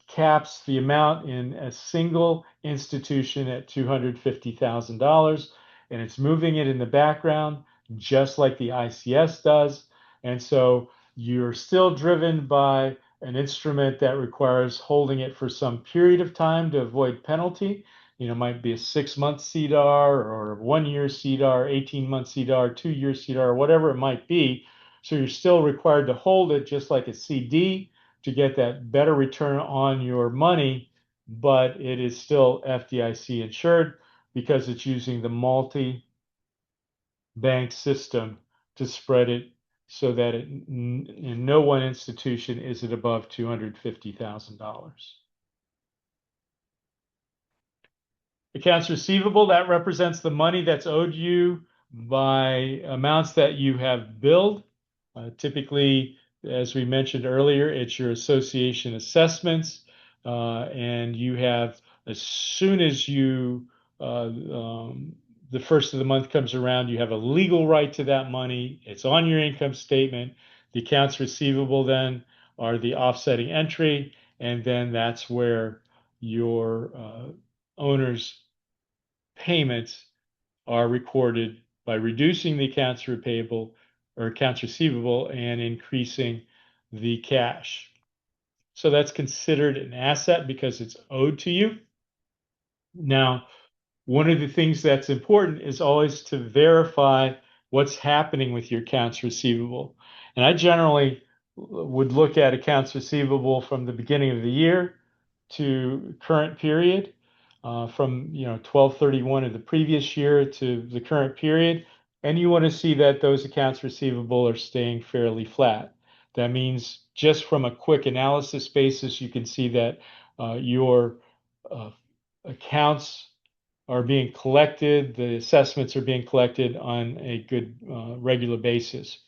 caps the amount in a single institution at $250,000, and it's moving it in the background just like the ICS does. And so you're still driven by an instrument that requires holding it for some period of time to avoid penalty. You know, it might be a 6-month CDAR or a 1-year CDAR, 18-month CDAR, 2-year CDAR, whatever it might be. So you're still required to hold it just like a CD to get that better return on your money, but it is still FDIC insured because it's using the multi-bank system to spread it so that in no one institution is it above $250,000. Accounts receivable, that represents the money that's owed you by amounts that you have billed. Typically, as we mentioned earlier, it's your association assessments, and you have, as soon as the first of the month comes around, you have a legal right to that money. It's on your income statement. The accounts receivable then are the offsetting entry, and then that's where your owner's payments are recorded by reducing the accounts payable or accounts receivable and increasing the cash. So that's considered an asset because it's owed to you. Now, one of the things that's important is always to verify what's happening with your accounts receivable. And I generally would look at accounts receivable from the beginning of the year to current period, from 12/31 of the previous year to the current period, and you want to see that those accounts receivable are staying fairly flat. That means just from a quick analysis basis, you can see that your accounts are being collected, the assessments are being collected on a good regular basis.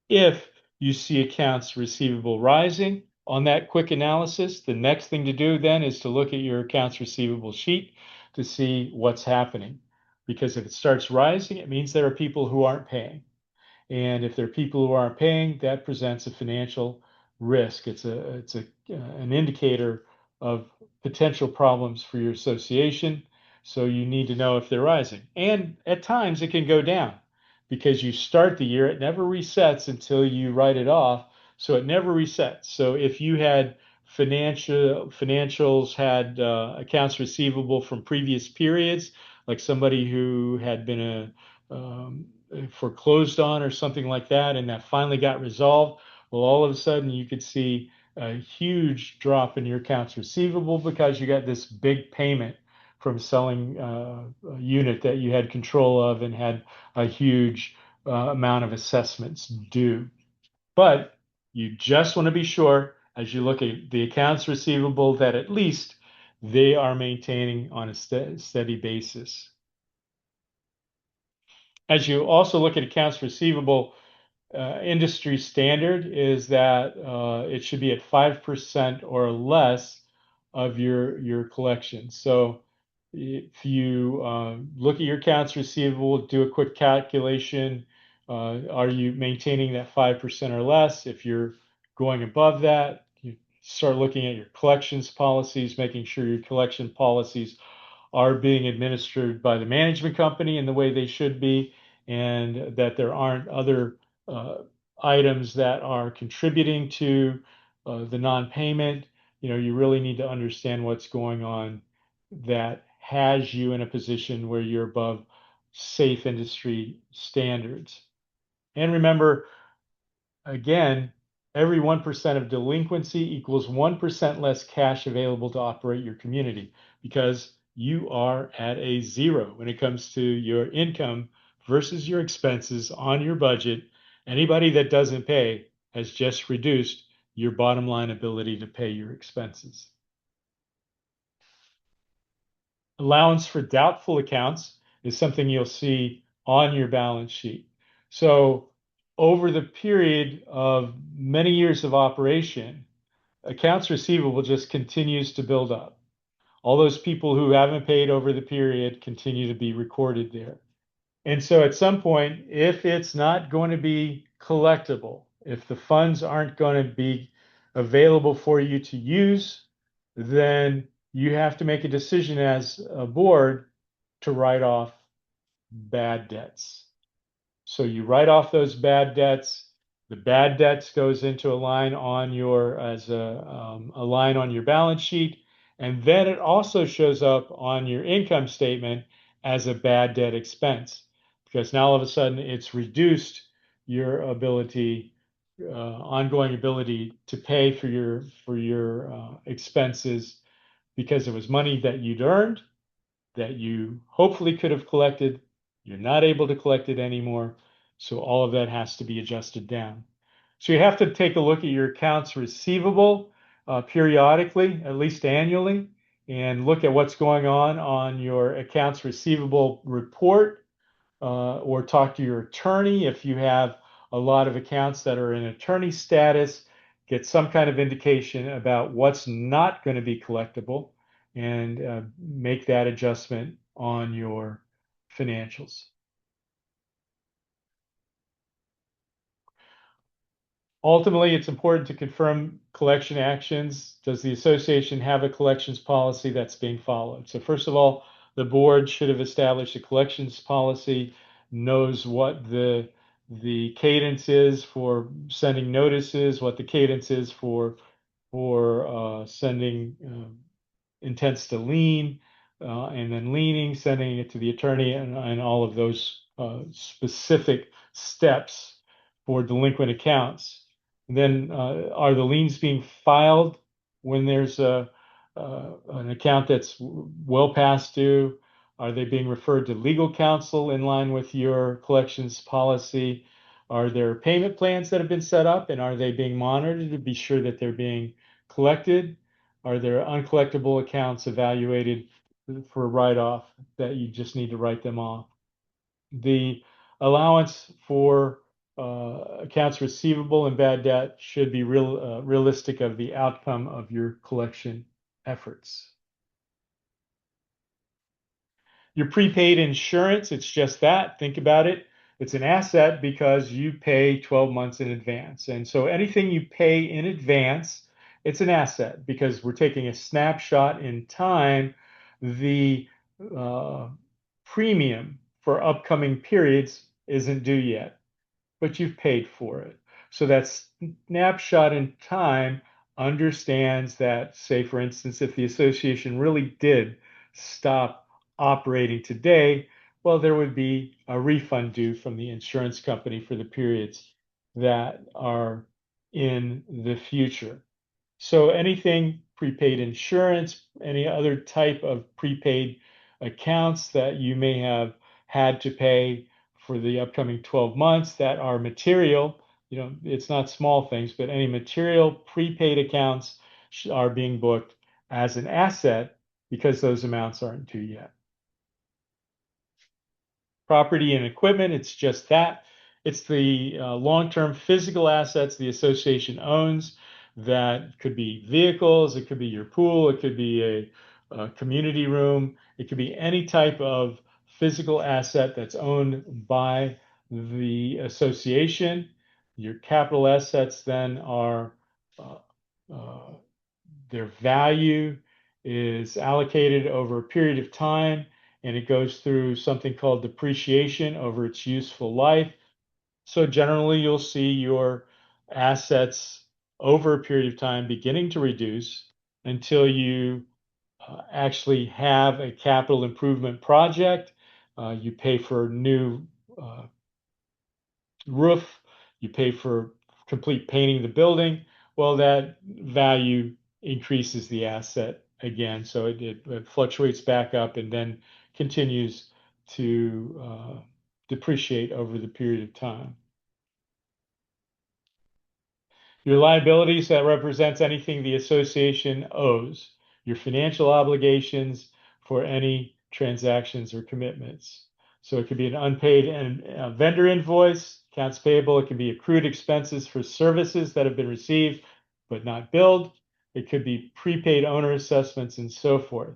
If you see accounts receivable rising on that quick analysis, the next thing to do then is to look at your accounts receivable sheet to see what's happening. Because if it starts rising, it means there are people who aren't paying. And if there are people who aren't paying, that presents a financial risk. It's an indicator of potential problems for your association. So you need to know if they're rising. And at times it can go down because you start the year, it never resets until you write it off. So it never resets. So if you had financials had accounts receivable from previous periods, like somebody who had been foreclosed on or something like that, and that finally got resolved, well, all of a sudden you could see a huge drop in your accounts receivable because you got this big payment from selling a unit that you had control of and had a huge amount of assessments due. But you just want to be sure as you look at the accounts receivable that at least they are maintaining on a steady basis. As you also look at accounts receivable, industry standard is that it should be at 5% or less of your collection. So if you look at your accounts receivable, do a quick calculation. Are you maintaining that 5% or less? If you're going above that, you start looking at your collections policies, making sure your collection policies are being administered by the management company in the way they should be, and that there aren't other uh, items that are contributing to the non-payment. You really need to understand what's going on that has you in a position where you're above safe industry standards. And remember, again, every 1% of delinquency equals 1% less cash available to operate your community because you are at a zero when it comes to your income versus your expenses on your budget. Anybody that doesn't pay has just reduced your bottom line ability to pay your expenses. Allowance for doubtful accounts is something you'll see on your balance sheet. So over the period of many years of operation, accounts receivable just continues to build up. All those people who haven't paid over the period continue to be recorded there. And so at some point, if it's not going to be collectible, if the funds aren't going to be available for you to use, then you have to make a decision as a board to write off bad debts. So you write off those bad debts. The bad debts goes into a line on your as a line on your balance sheet, and then it also shows up on your income statement as a bad debt expense because now all of a sudden it's reduced your ability, ongoing ability to pay for your expenses because it was money that you'd earned that you hopefully could have collected. You're not able to collect it anymore. So all of that has to be adjusted down. So you have to take a look at your accounts receivable periodically, at least annually, and look at what's going on your accounts receivable report, or talk to your attorney if you have a lot of accounts that are in attorney status. Get some kind of indication about what's not going to be collectible and make that adjustment on your financials. Ultimately, it's important to confirm collection actions. Does the association have a collections policy that's being followed? So first of all, the board should have established a collections policy, knows what the cadence is for sending notices, what the cadence is for sending intents to lien, and then liening, sending it to the attorney, and all of those specific steps for delinquent accounts. And then, are the liens being filed when there's an account that's well past due? Are they being referred to legal counsel in line with your collections policy? Are there payment plans that have been set up, and are they being monitored to be sure that they're being collected? Are there uncollectible accounts evaluated for write-off that you just need to write them off? The allowance for accounts receivable and bad debt should be realistic of the outcome of your collection efforts. Your prepaid insurance, it's just that. Think about it. It's an asset because you pay 12 months in advance. And so anything you pay in advance, it's an asset because we're taking a snapshot in time. The uh, premium for upcoming periods isn't due yet, but you've paid for it. So that snapshot in time understands that, say, for instance, if the association really did stop operating today, well, there would be a refund due from the insurance company for the periods that are in the future. So anything prepaid insurance, any other type of prepaid accounts that you may have had to pay for the upcoming 12 months that are material, it's not small things, but any material prepaid accounts are being booked as an asset because those amounts aren't due yet. Property and equipment, it's just that. It's the long-term physical assets the association owns. That could be vehicles, it could be your pool, it could be a community room, it could be any type of physical asset that's owned by the association. Your capital assets then are uh, uh, their value is allocated over a period of time, and it goes through something called depreciation over its useful life. So generally, you'll see your assets over a period of time beginning to reduce until you actually have a capital improvement project. You pay for new roof, you pay for complete painting the building. Well, that value increases the asset again. So it fluctuates back up and then continues to depreciate over the period of time. Your liabilities, that represents anything the association owes, your financial obligations for any transactions or commitments. So it could be an unpaid and vendor invoice, accounts payable. It can be accrued expenses for services that have been received but not billed. It could be prepaid owner assessments and so forth.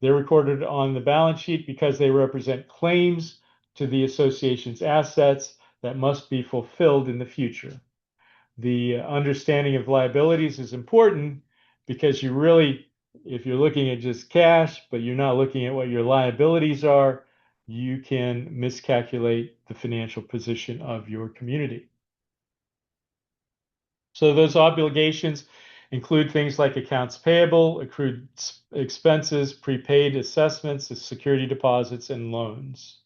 They're recorded on the balance sheet because they represent claims to the association's assets that must be fulfilled in the future. The understanding of liabilities is important because you really, if you're looking at just cash, but you're not looking at what your liabilities are, you can miscalculate the financial position of your community. So those obligations include things like accounts payable, accrued expenses, prepaid assessments, security deposits, and loans.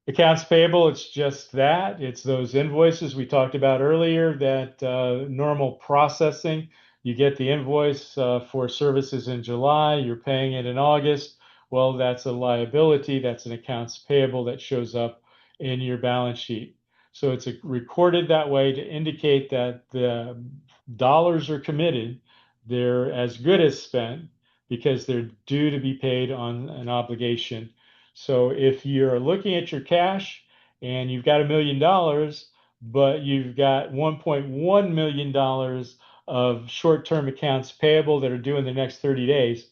Accounts payable, it's just that. It's those invoices we talked about earlier, that normal processing. You get the invoice for services in July, you're paying it in August. Well, that's a liability. That's an accounts payable that shows up in your balance sheet. So it's recorded that way to indicate that the dollars are committed. They're as good as spent because they're due to be paid on an obligation. So if you're looking at your cash and you've got $1 million, but you've got $1.1 million of short-term accounts payable that are due in the next 30 days,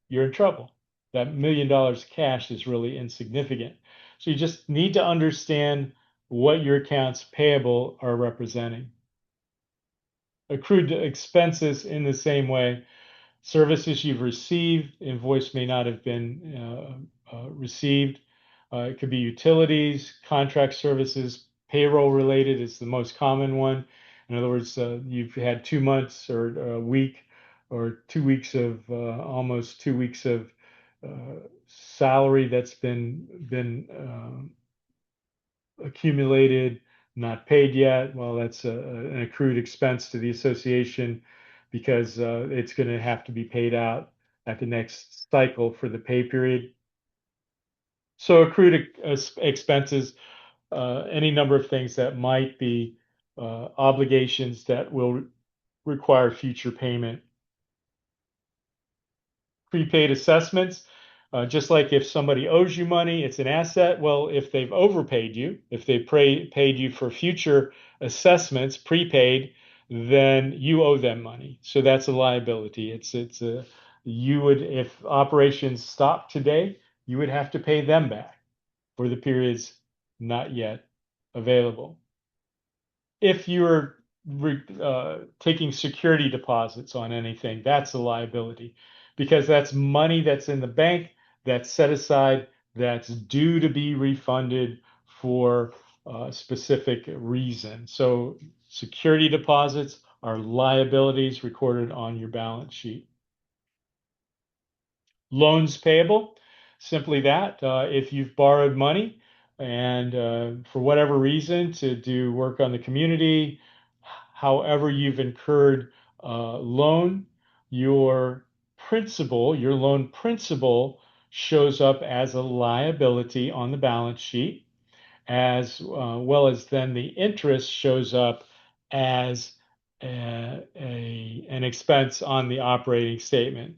you're in trouble. That $1 million cash is really insignificant. So you just need to understand what your accounts payable are representing. Accrued expenses in the same way. Services you've received, invoice may not have been received. It could be utilities, contract services, payroll related is the most common one. In other words, you've had 2 months or a week or 2 weeks of almost 2 weeks of salary that's been accumulated, not paid yet. Well, that's an accrued expense to the association because it's going to have to be paid out at the next cycle for the pay period. So accrued expenses, any number of things that might be obligations that will require future payment. Prepaid assessments, just like if somebody owes you money, it's an asset. Well, if they've overpaid you, if they paid you for future assessments, prepaid, then you owe them money. So that's a liability. You would, if operations stopped today, you would have to pay them back for the periods not yet available. If you're taking security deposits on anything, that's a liability because that's money that's in the bank that's set aside that's due to be refunded for a specific reason. So security deposits are liabilities recorded on your balance sheet. Loans payable, simply that. If you've borrowed money and for whatever reason to do work on the community, however you've incurred loan, your your loan principal shows up as a liability on the balance sheet, as well as then the interest shows up as an expense on the operating statement.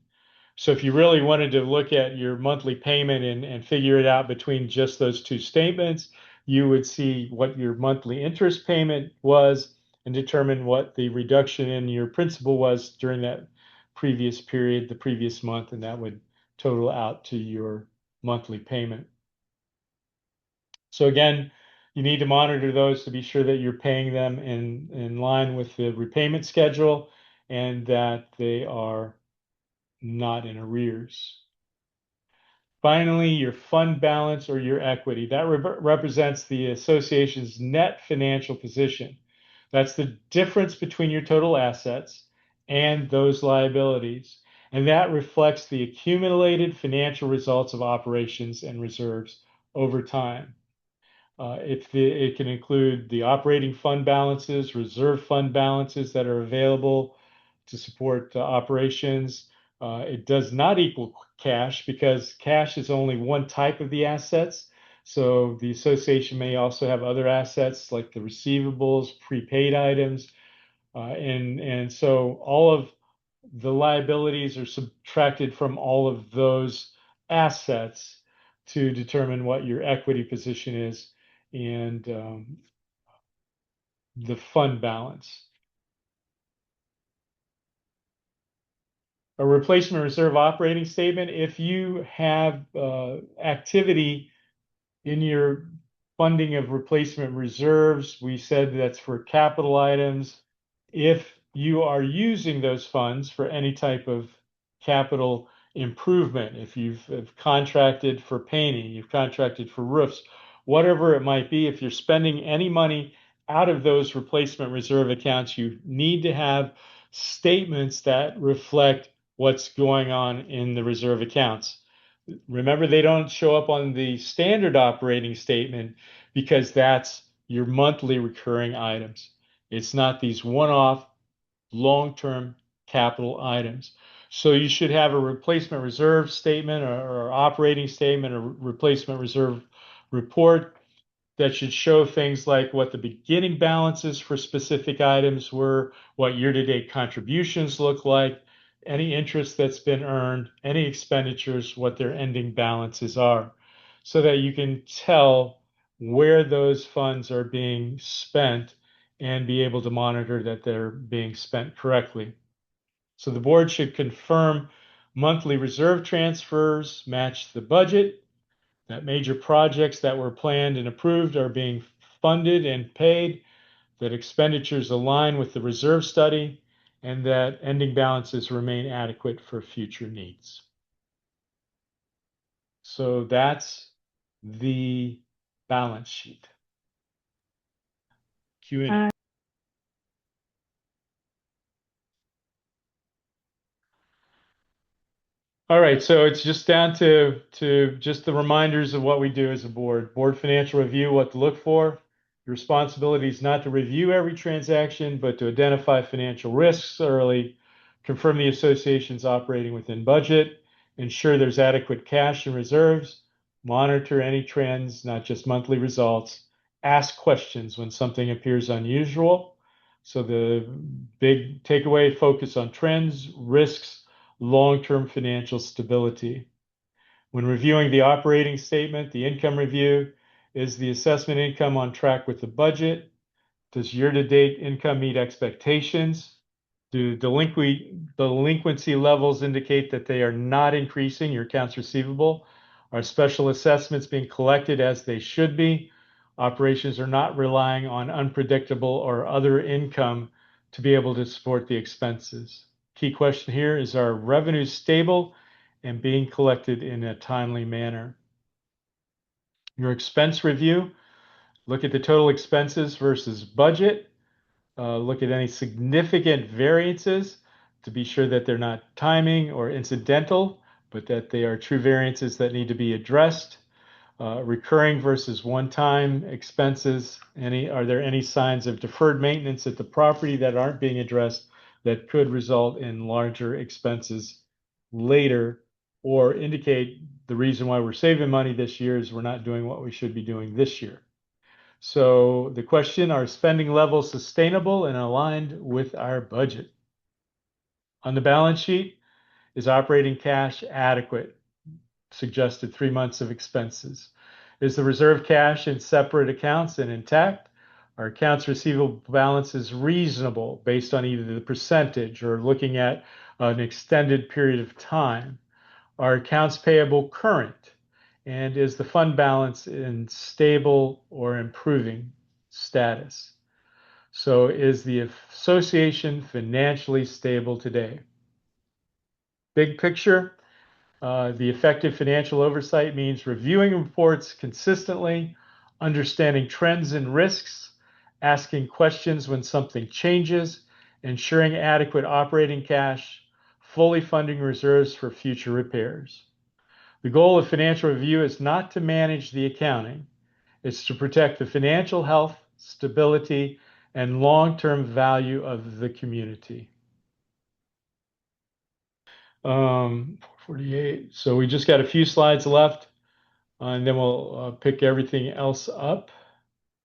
So if you really wanted to look at your monthly payment and figure it out between just those two statements, you would see what your monthly interest payment was and determine what the reduction in your principal was during that previous period, the previous month, and that would total out to your monthly payment. So again, you need to monitor those to be sure that you're paying them in line with the repayment schedule and that they are not in arrears. Finally, your fund balance or your equity. That represents the association's net financial position. That's the difference between your total assets and those liabilities. And that reflects the accumulated financial results of operations and reserves over time. It can include the operating fund balances, reserve fund balances that are available to support operations. It does not equal cash because cash is only one type of the assets. So the association may also have other assets like the receivables, prepaid items, and so all of the liabilities are subtracted from all of those assets to determine what your equity position is and the fund balance. A replacement reserve operating statement, if you have activity in your funding of replacement reserves, we said that's for capital items. If you are using those funds for any type of capital improvement, if you've contracted for painting, you've contracted for roofs, whatever it might be, if you're spending any money out of those replacement reserve accounts, you need to have statements that reflect what's going on in the reserve accounts. Remember, they don't show up on the standard operating statement because that's your monthly recurring items. It's not these one-off long-term capital items. So you should have a replacement reserve statement or operating statement or replacement reserve report that should show things like what the beginning balances for specific items were, what year-to-date contributions look like, any interest that's been earned, any expenditures, what their ending balances are, so that you can tell where those funds are being spent and be able to monitor that they're being spent correctly. So the board should confirm monthly reserve transfers match the budget, that major projects that were planned and approved are being funded and paid, that expenditures align with the reserve study, and that ending balances remain adequate for future needs. So that's the balance sheet. Q&A. All right, so it's just down to just the reminders of what we do as a board. Board financial review, what to look for. Your responsibility is not to review every transaction, but to identify financial risks early, confirm the association's operating within budget, ensure there's adequate cash and reserves, monitor any trends, not just monthly results, ask questions when something appears unusual. So the big takeaway, focus on trends, risks, long-term financial stability. When reviewing the operating statement, the income review, is the assessment income on track with the budget? Does year-to-date income meet expectations? Do delinquency levels indicate that they are not increasing, your accounts receivable, Are special assessments being collected as they should be? Operations are not relying on unpredictable or other income to be able to support the expenses. Key question here is, are revenues stable and being collected in a timely manner? Your expense review, look at the total expenses versus budget. Look at any significant variances to be sure that they're not timing or incidental, but that they are true variances that need to be addressed. Recurring versus one-time expenses. Are there any signs of deferred maintenance at the property that aren't being addressed that could result in larger expenses later, or indicate the reason why we're saving money this year is we're not doing what we should be doing this year? So the question, are spending levels sustainable and aligned with our budget? On the balance sheet, is operating cash adequate? Suggested 3 months of expenses. Is the reserve cash in separate accounts and intact? Are accounts receivable balances reasonable based on either the percentage or looking at an extended period of time? Are accounts payable current? And is the fund balance in stable or improving status? So is the association financially stable today? Big picture, the effective financial oversight means reviewing reports consistently, understanding trends and risks, asking questions when something changes, ensuring adequate operating cash, fully funding reserves for future repairs. The goal of financial review is not to manage the accounting. It's to protect the financial health, stability, and long-term value of the community. 48. So we just got a few slides left, and then we'll pick everything else up.